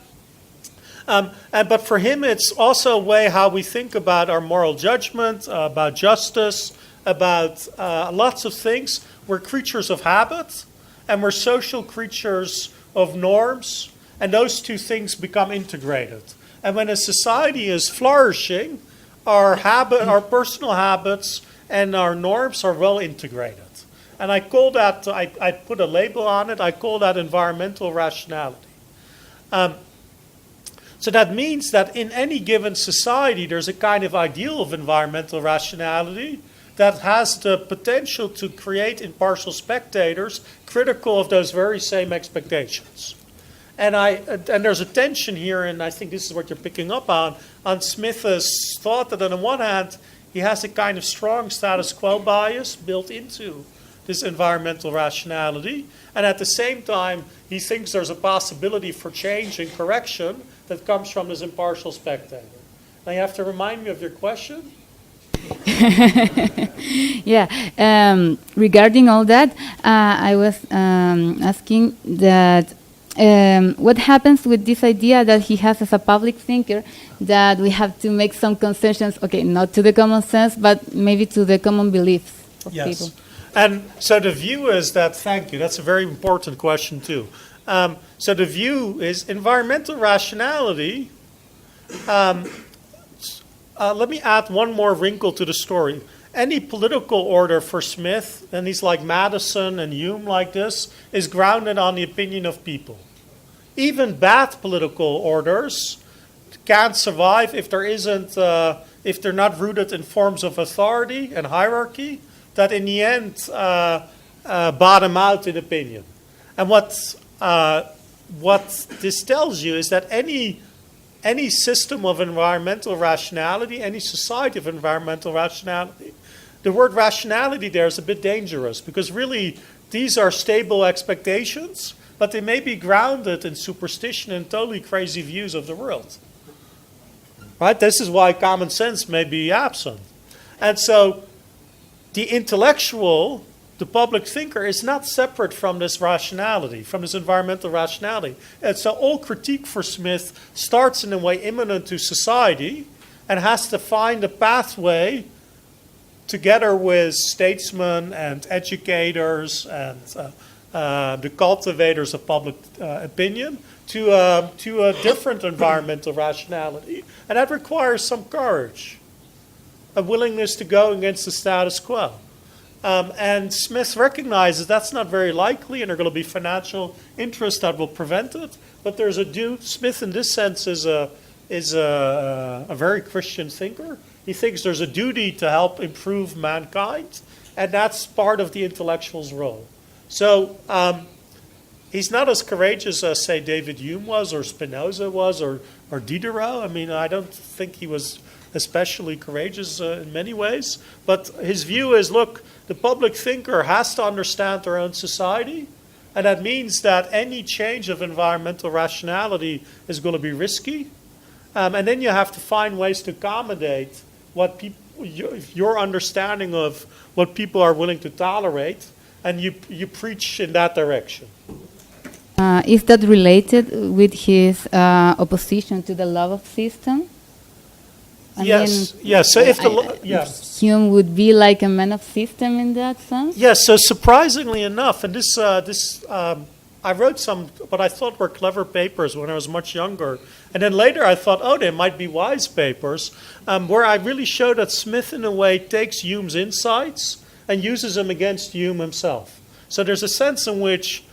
But for him, it's also a way how we think about our moral judgment, about justice, about lots of things. We're creatures of habit, and we're social creatures of norms, and those two things become integrated. And when a society is flourishing, our personal habits and our norms are well integrated. And I call that, I put a label on it, I call that environmental rationality. So that means that in any given society, there's a kind of ideal of environmental rationality that has the potential to create impartial spectators critical of those very same expectations. And there's a tension here, and I think this is what you're picking up on Smith's thought that on the one hand, he has a kind of strong status quo bias built into this environmental rationality, and at the same time, he thinks there's a possibility for change and correction that comes from this impartial spectator. Now you have to remind me of your question. Yeah, regarding all that, I was asking that what happens with this idea that he has as a public thinker, that we have to make some concessions, okay, not to the common sense, but maybe to the common beliefs of people. And so the view is that, thank you, that's a very important question too. So the view is environmental rationality. Let me add one more wrinkle to the story. Any political order for Smith, and he's like Madison and Hume like this, is grounded on the opinion of people. Even bad political orders can't survive if if they're not rooted in forms of authority and hierarchy that in the end bottom out in opinion. And what this tells you is that any system of environmental rationality, any society of environmental rationality, the word rationality there is a bit dangerous because really these are stable expectations, but they may be grounded in superstition and totally crazy views of the world. Right? This is why common sense may be absent. And so the intellectual, the public thinker, is not separate from this rationality, from this environmental rationality. And so all critique for Smith starts in a way immanent to society and has to find a pathway together with statesmen and educators and the cultivators of public opinion to a different environmental rationality. And that requires some courage, a willingness to go against the status quo. And Smith recognizes that's not very likely, and there are going to be financial interests that will prevent it. But there's a due. Smith, in this sense, is a very Christian thinker. He thinks there's a duty to help improve mankind, and that's part of the intellectual's role. So he's not as courageous as, say, David Hume was, or Spinoza was, or Diderot. I mean, I don't think he was especially courageous in many ways. But his view is, look, the public thinker has to understand their own society, and that means that any change of environmental rationality is going to be risky. And then you have to find ways to accommodate what your understanding of what people are willing to tolerate, and you preach in that direction. Is that related with his opposition to the love of system? Yes. So if Hume would be like a man of system in that sense. Yes. So surprisingly enough, and I wrote some what I thought were clever papers when I was much younger, and then later I thought, oh, they might be wise papers, where I really show that Smith, in a way, takes Hume's insights and uses them against Hume himself. So there's a sense in which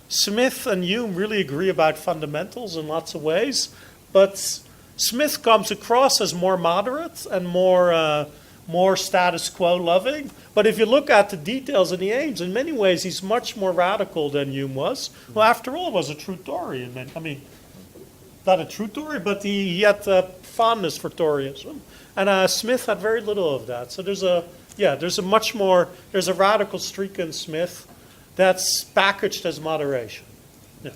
Smith and Hume really agree about fundamentals in lots of ways, but Smith comes across as more moderate and more status quo loving. But if you look at the details and the aims, in many ways he's much more radical than Hume was, who after all was a true Tory. I mean, not a true Tory, but he had fondness for Toryism. And Smith had very little of that. So there's a radical streak in Smith that's packaged as moderation. Yeah.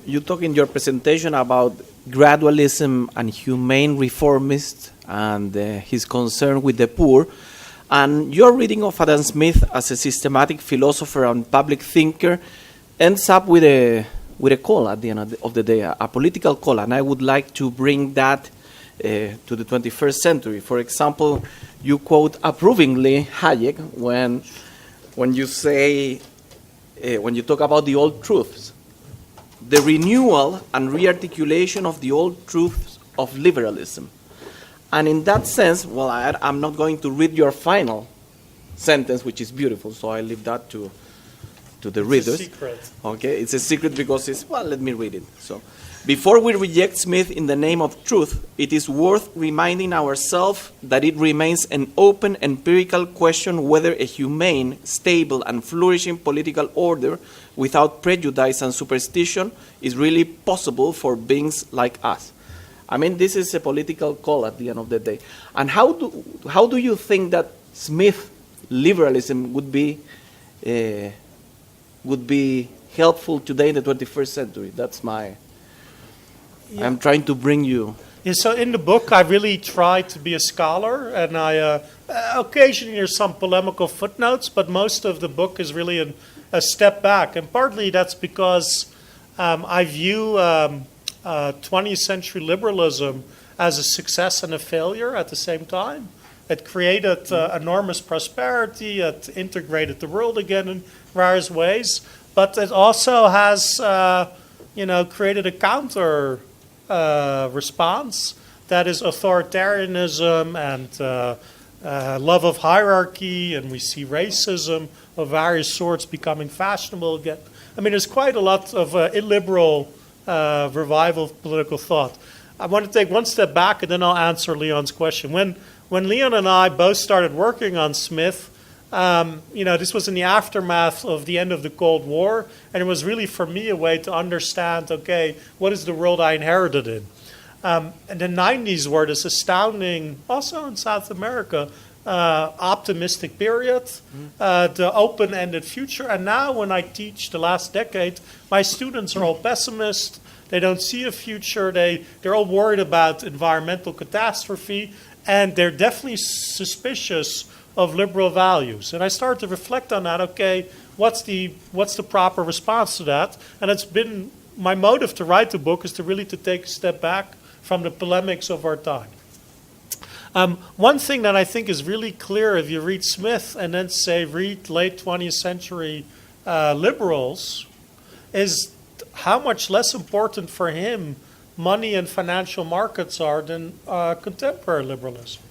You talk in your presentation about gradualism and humane reformist and his concern with the poor. And your reading of Adam Smith as a systematic philosopher and public thinker ends up with a call at the end of the day, a political call. And I would like to bring that to the 21st century. For example, you quote approvingly Hayek when you say, when you talk about the old truths, the renewal and re-articulation of the old truths of liberalism. And in that sense, well, I'm not going to read your final sentence, which is beautiful, so I leave that to the readers. It's a secret. Okay, it's a secret because let me read it. So, before we reject Smith in the name of truth, it is worth reminding ourselves that it remains an open empirical question whether a humane, stable, and flourishing political order without prejudice and superstition is really possible for beings like us. I mean, this is a political call at the end of the day. And how do you think that Smith liberalism would be helpful today in the 21st century? That's my... Yeah. I'm trying to bring you... Yeah, so in the book, I really try to be a scholar, and I occasionally there's some polemical footnotes, but most of the book is really a step back. And partly that's because I view 20th century liberalism as a success and a failure at the same time. It created enormous prosperity, it integrated the world again in various ways, but it also has created a counter response that is authoritarianism and love of hierarchy, and we see racism of various sorts becoming fashionable again. I mean, there's quite a lot of illiberal revival of political thought. I want to take one step back and then I'll answer Leon's question. When Leon and I both started working on Smith, this was in the aftermath of the end of the Cold War, and it was really for me a way to understand, okay, what is the world I inherited in? And the 90s were this astounding, also in South America, optimistic period, the open-ended future. And now when I teach the last decade, my students are all pessimists. They don't see a future. They're all worried about environmental catastrophe, and they're definitely suspicious of liberal values. And I started to reflect on that. Okay, what's the proper response to that? And it's been my motive to write the book is to take a step back from the polemics of our time. One thing that I think is really clear if you read Smith and then read late 20th century liberals is how much less important for him money and financial markets are than contemporary liberalism.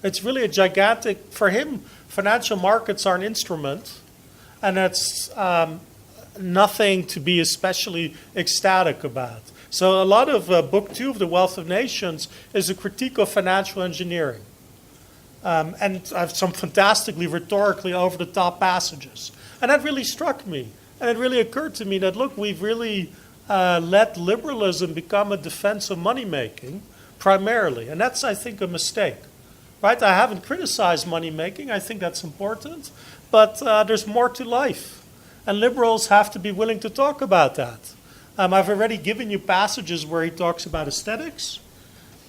It's really a gigantic, for him, financial markets are an instrument, and it's nothing to be especially ecstatic about. So a lot of book 2 of The Wealth of Nations is a critique of financial engineering. And I have some fantastically rhetorically over-the-top passages. And that really struck me. And it really occurred to me that, look, we've really let liberalism become a defense of money-making primarily. And that's, I think, a mistake. Right? I haven't criticized money-making. I think that's important. But there's more to life. And liberals have to be willing to talk about that. I've already given you passages where he talks about aesthetics,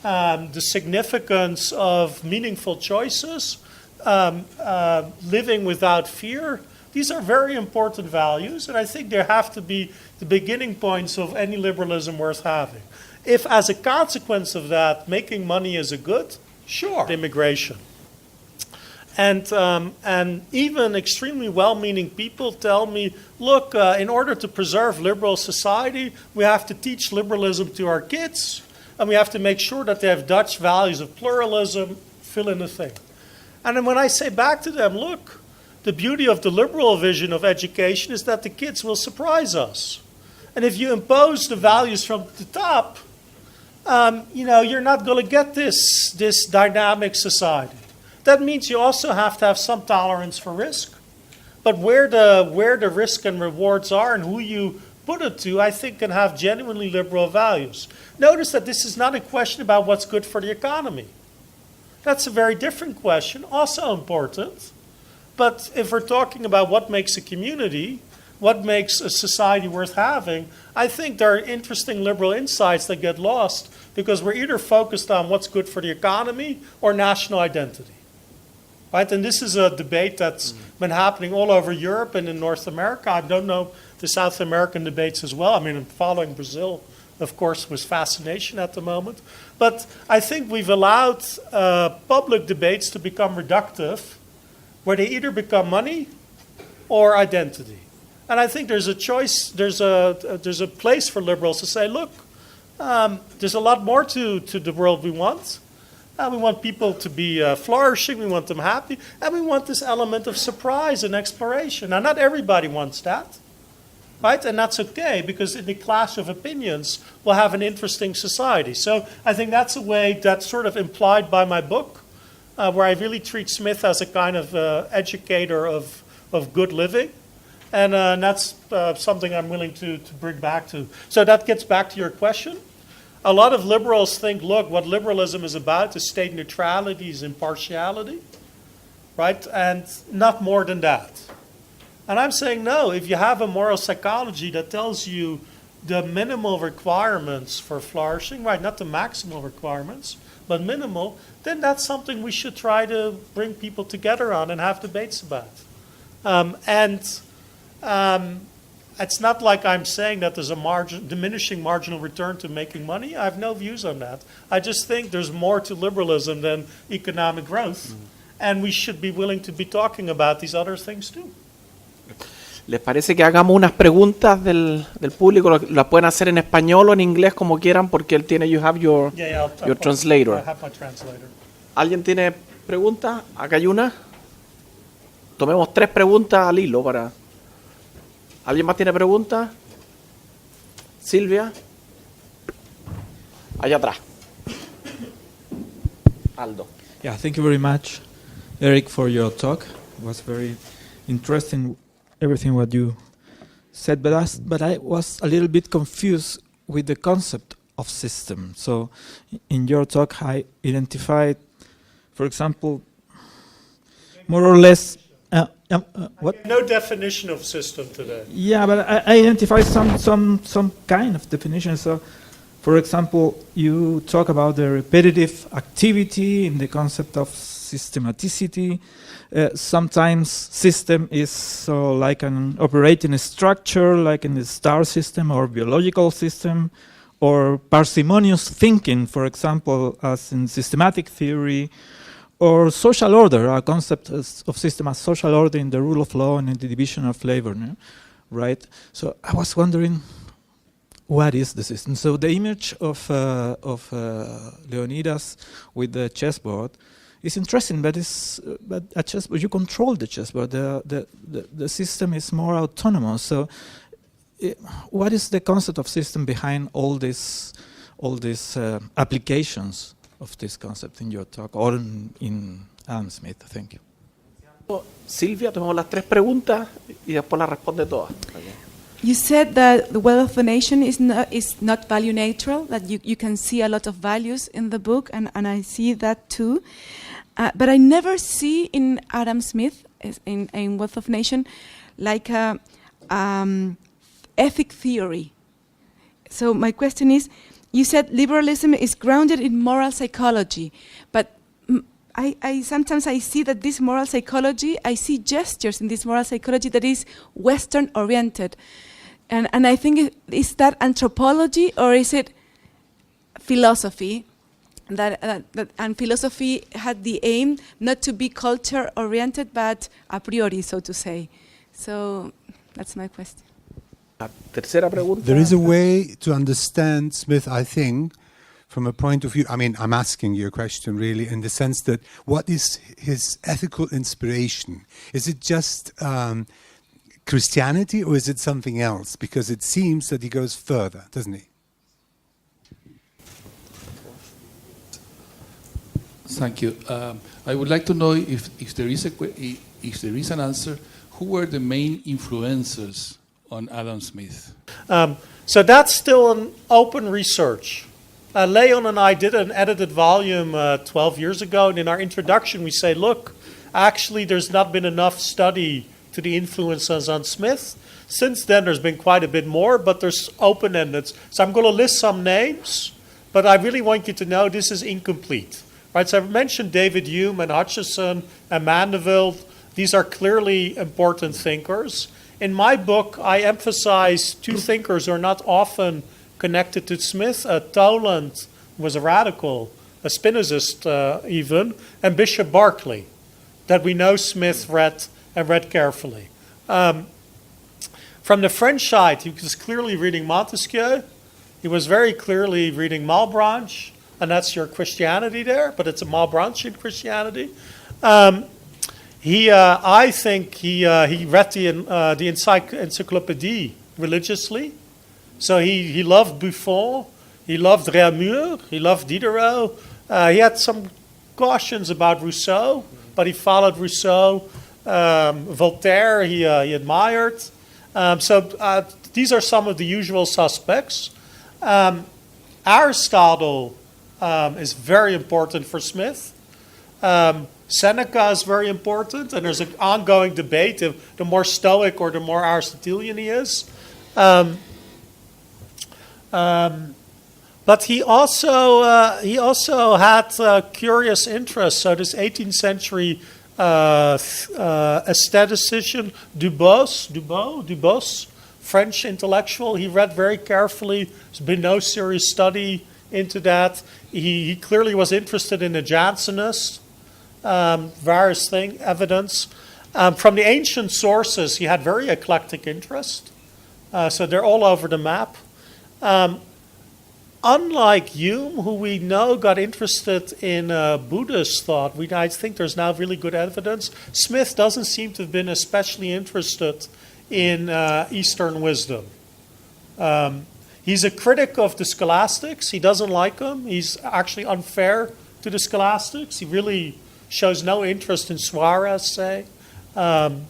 the significance of meaningful choices, living without fear. These are very important values, and I think they have to be the beginning points of any liberalism worth having. If, as a consequence of that, making money is a good, sure, immigration. And even extremely well-meaning people tell me, look, in order to preserve liberal society, we have to teach liberalism to our kids, and we have to make sure that they have Dutch values of pluralism, fill in the thing. And then when I say back to them, look, the beauty of the liberal vision of education is that the kids will surprise us. And if you impose the values from the top, you're not going to get this dynamic society. That means you also have to have some tolerance for risk. But where the risk and rewards are and who you put it to, I think can have genuinely liberal values. Notice that this is not a question about what's good for the economy. That's a very different question, also important. But if we're talking about what makes a community, what makes a society worth having, I think there are interesting liberal insights that get lost because we're either focused on what's good for the economy or national identity. Right? And this is a debate that's been happening all over Europe and in North America. I don't know the South American debates as well. I mean, following Brazil, of course, with fascination at the moment. But I think we've allowed public debates to become reductive, where they either become money or identity. And I think there's a choice, there's a place for liberals to say, look, there's a lot more to the world we want. We want people to be flourishing, we want them happy, and we want this element of surprise and exploration. Now, not everybody wants that, right? And that's okay, because in the clash of opinions, we'll have an interesting society. So I think that's a way that's sort of implied by my book, where I really treat Smith as a kind of educator of good living. And that's something I'm willing to bring back to. So that gets back to your question. A lot of liberals think, look, what liberalism is about is state neutrality, is impartiality, right? And not more than that. And I'm saying, no, if you have a moral psychology that tells you the minimal requirements for flourishing, right, not the maximal requirements, but minimal, then that's something we should try to bring people together on and have debates about. It's not like I'm saying that there's a diminishing marginal return to making money. I have no views on that. I just think there's more to liberalism than economic growth. And we should be willing to be talking about these other things too. ¿Les parece que hagamos unas preguntas del público? Las pueden hacer en español o en inglés como quieran porque él tiene, you have your translator. I have my translator. ¿Alguien tiene preguntas? Acá hay una. Tomemos 3 preguntas al hilo para... ¿Alguien más tiene preguntas? Silvia. Allá atrás. Aldo. Yeah, thank you very much, Eric, for your talk. It was very interesting, everything what you said, but I was a little bit confused with the concept of system. So in your talk, I identified, for example, more or less... what? No definition of system today. Yeah, but I identify some kind of definition. So, for example, you talk about the repetitive activity in the concept of systematicity. Sometimes system is so like an operating structure, like in the star system or biological system, or parsimonious thinking, for example, as in systematic theory. Or social order, a concept of system as social order in the rule of law and in the division of labor, no? Right? So I was wondering, what is the system? So the image of Leonidas with the chessboard is interesting, but a chessboard, you control the chessboard. The system is more autonomous. So what is the concept of system behind all these applications of this concept in your talk or in Adam Smith? Thank you. Silvia, tomamos las tres preguntas y después las responde todas. You said that the wealth of the nation is not value neutral, that you can see a lot of values in the book, and I see that too. But I never see in Adam Smith, in Wealth of Nation, like a ethic theory. So my question is, you said liberalism is grounded in moral psychology, but I sometimes I see that this moral psychology, I see gestures in this moral psychology that is Western oriented. And I think, is that anthropology or is it philosophy? And philosophy had the aim not to be culture oriented, but a priori, so to say. So that's my question. La tercera pregunta. There is a way to understand Smith, I think, from a point of view. I mean, I'm asking you a question really in the sense that what is his ethical inspiration? Is it just Christianity or is it something else? Because it seems that he goes further, doesn't he? Thank you. I would like to know if there is an answer. Who were the main influencers on Adam Smith? So that's still an open research. Leon and I did an edited volume 12 years ago, and in our introduction we say, look, actually there's not been enough study to the influences on Smith. Since then there's been quite a bit more, but there's open-ended. So I'm going to list some names, but I really want you to know this is incomplete. Right, so I've mentioned David Hume and Hutcheson and Mandeville. These are clearly important thinkers. In my book, I emphasize two thinkers who are not often connected to Smith. Toland was a radical, a Spinozist even, and Bishop Berkeley, that we know Smith read and read carefully. From the French side, he was clearly reading Montesquieu. He was very clearly reading Malebranche. And that's your Christianity there, but it's a Malebranchian Christianity. I think he read the Encyclopédie religiously. So he loved Buffon, he loved Réaumur, he loved Diderot. He had some cautions about Rousseau, but he followed Rousseau. Voltaire he admired. So these are some of the usual suspects. Aristotle is very important for Smith. Seneca is very important, and there's an ongoing debate if the more Stoic or the more Aristotelian he is. But he also had curious interests. So this 18th century aesthetician Dubos, French intellectual, he read very carefully. There's been no serious study into that. He clearly was interested in the Jansenists, various evidence. From the ancient sources, he had very eclectic interest. So they're all over the map. Unlike Hume, who we know got interested in Buddhist thought, I think there's now really good evidence. Smith doesn't seem to have been especially interested in Eastern wisdom. He's a critic of the scholastics. He doesn't like them. He's actually unfair to the scholastics. He really shows no interest in Suarez, say. So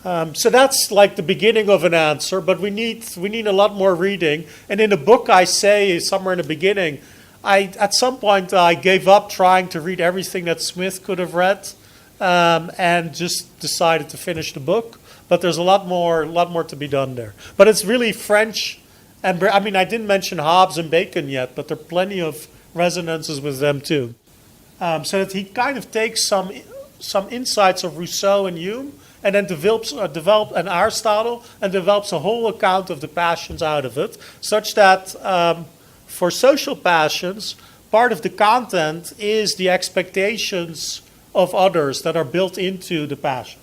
that's like the beginning of an answer, but we need a lot more reading. And in the book I say, somewhere in the beginning, at some point I gave up trying to read everything that Smith could have read and just decided to finish the book. But there's a lot more to be done there. But it's really French. And I mean, I didn't mention Hobbes and Bacon yet, but there are plenty of resonances with them too. So that he kind of takes some insights of Rousseau and Hume, and then develops an Aristotle, and develops a whole account of the passions out of it, such that for social passions, part of the content is the expectations of others that are built into the passion.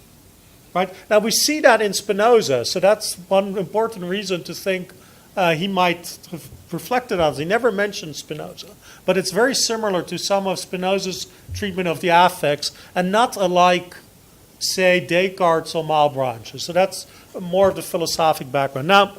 Right? Now we see that in Spinoza, so that's one important reason to think he might have reflected on it. He never mentioned Spinoza, but it's very similar to some of Spinoza's treatment of the affects, and not alike, say, Descartes or Malebranche. So that's more of the philosophic background. Now,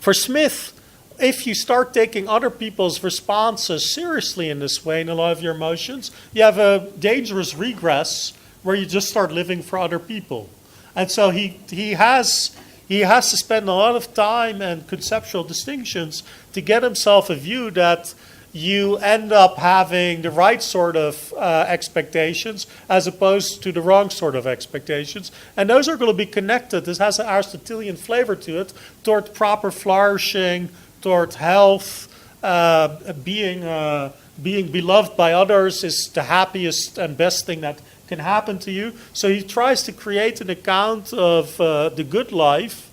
For Smith, if you start taking other people's responses seriously in this way, in a lot of your emotions, you have a dangerous regress where you just start living for other people. And so he has to spend a lot of time and conceptual distinctions to get himself a view that you end up having the right sort of expectations as opposed to the wrong sort of expectations. And those are going to be connected. This has an Aristotelian flavor to it, toward proper flourishing, toward health, being beloved by others is the happiest and best thing that can happen to you. So he tries to create an account of the good life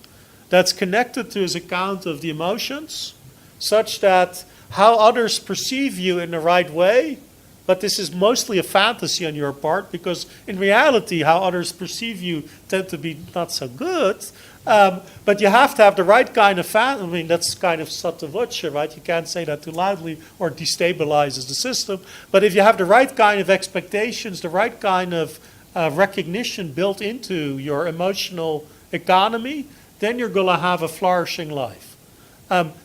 that's connected to his account of the emotions, such that how others perceive you in the right way, but this is mostly a fantasy on your part, because in reality, how others perceive you tend to be not so good. But you have to have the right kind of I mean, that's kind of Sotavutcha, right? You can't say that too loudly or it destabilizes the system. But if you have the right kind of expectations, the right kind of recognition built into your emotional economy, then you're going to have a flourishing life.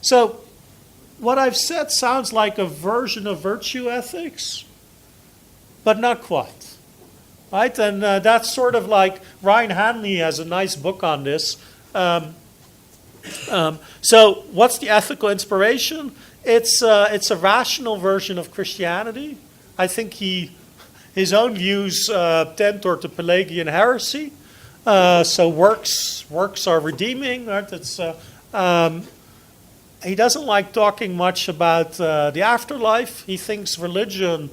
So what I've said sounds like a version of virtue ethics, but not quite. Right? And that's sort of like Ryan Hanley has a nice book on this. So what's the ethical inspiration? It's a rational version of Christianity. I think his own views tend toward the Pelagian heresy. So works are redeeming. Right? It's he doesn't like talking much about the afterlife. He thinks religion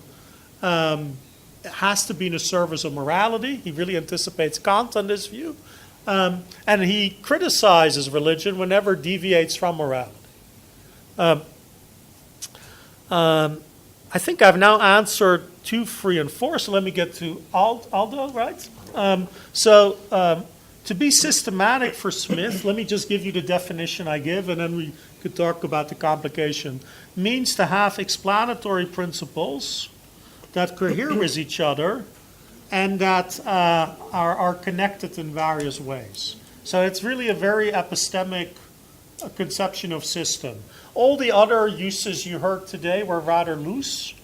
has to be in the service of morality. He really anticipates Kant on this view. And he criticizes religion whenever it deviates from morality. I think I've now answered 2, 3, and 4, so let me get to Aldo, right? To be systematic for Smith, let me just give you the definition I give, and then we could talk about the complication. Means to have explanatory principles that cohere with each other and that are connected in various ways. So it's really a very epistemic conception of system. All the other uses you heard today were rather loose,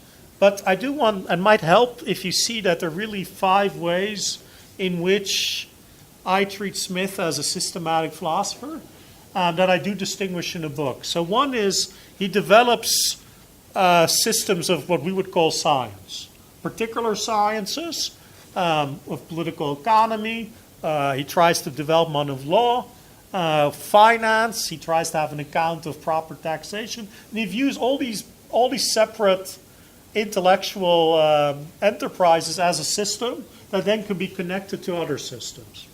but I do want, and might help if you see that there are really 5 ways in which I treat Smith as a systematic philosopher that I do distinguish in the book. So one is he develops systems of what we would call science, particular sciences of political economy. He tries to develop one of law, finance. He tries to have an account of proper taxation, and he views all these separate intellectual enterprises as a system that then can be connected to other systems.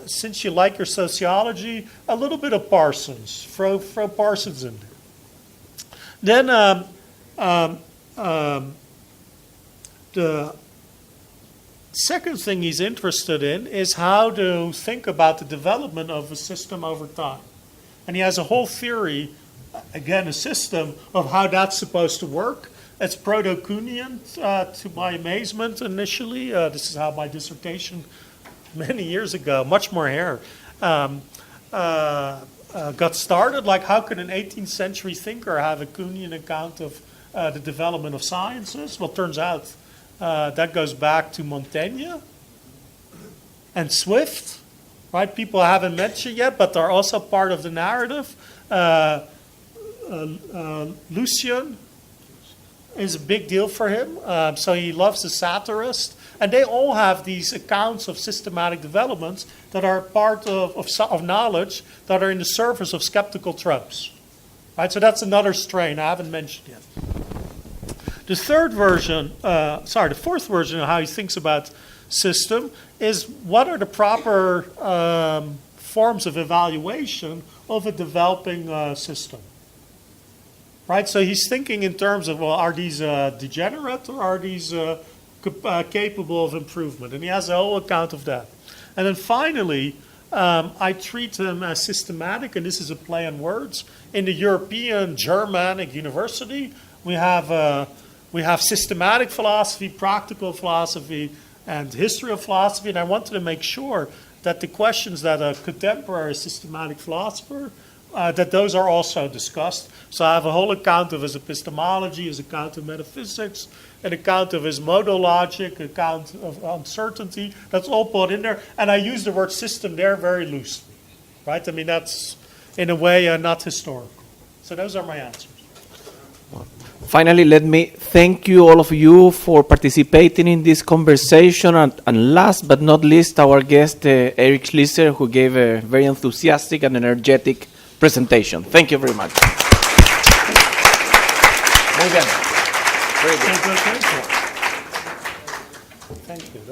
Since you like your sociology, a little bit of Parsons. Throw Parsons in there. Then the second thing he's interested in is how to think about the development of a system over time. And he has a whole theory, again, a system of how that's supposed to work. It's Proto-Kuhnian, to my amazement initially. This is how my dissertation many years ago, much more hair, got started. Like, how could an 18th century thinker have a Kuhnian account of the development of sciences? Well, it turns out that goes back to Montaigne and Swift, right? People I haven't mentioned yet, but they're also part of the narrative. Lucian is a big deal for him. So he loves the satirist. And they all have these accounts of systematic developments that are part of knowledge that are in the service of skeptical tropes. Right? So that's another strain I haven't mentioned yet. The fourth version of how he thinks about system is what are the proper forms of evaluation of a developing system. Right? So he's thinking in terms of, well, are these degenerate or are these capable of improvement? And he has a whole account of that. And then finally, I treat him as systematic, and this is a play on words. In the European Germanic University, we have systematic philosophy, practical philosophy, and history of philosophy. And I wanted to make sure that the questions that a contemporary systematic philosopher, that those are also discussed. So I have a whole account of his epistemology, his account of metaphysics, an account of his modal logic, account of uncertainty. That's all put in there. And I use the word system there very loosely, right? I mean, that's, in a way, not historical. So those are my answers. Finally, let me thank you, all of you, for participating in this conversation. And last but not least, our guest, Eric Schließer, who gave a very enthusiastic and energetic presentation. Thank you very much. Muy bien. Very good. Thank you.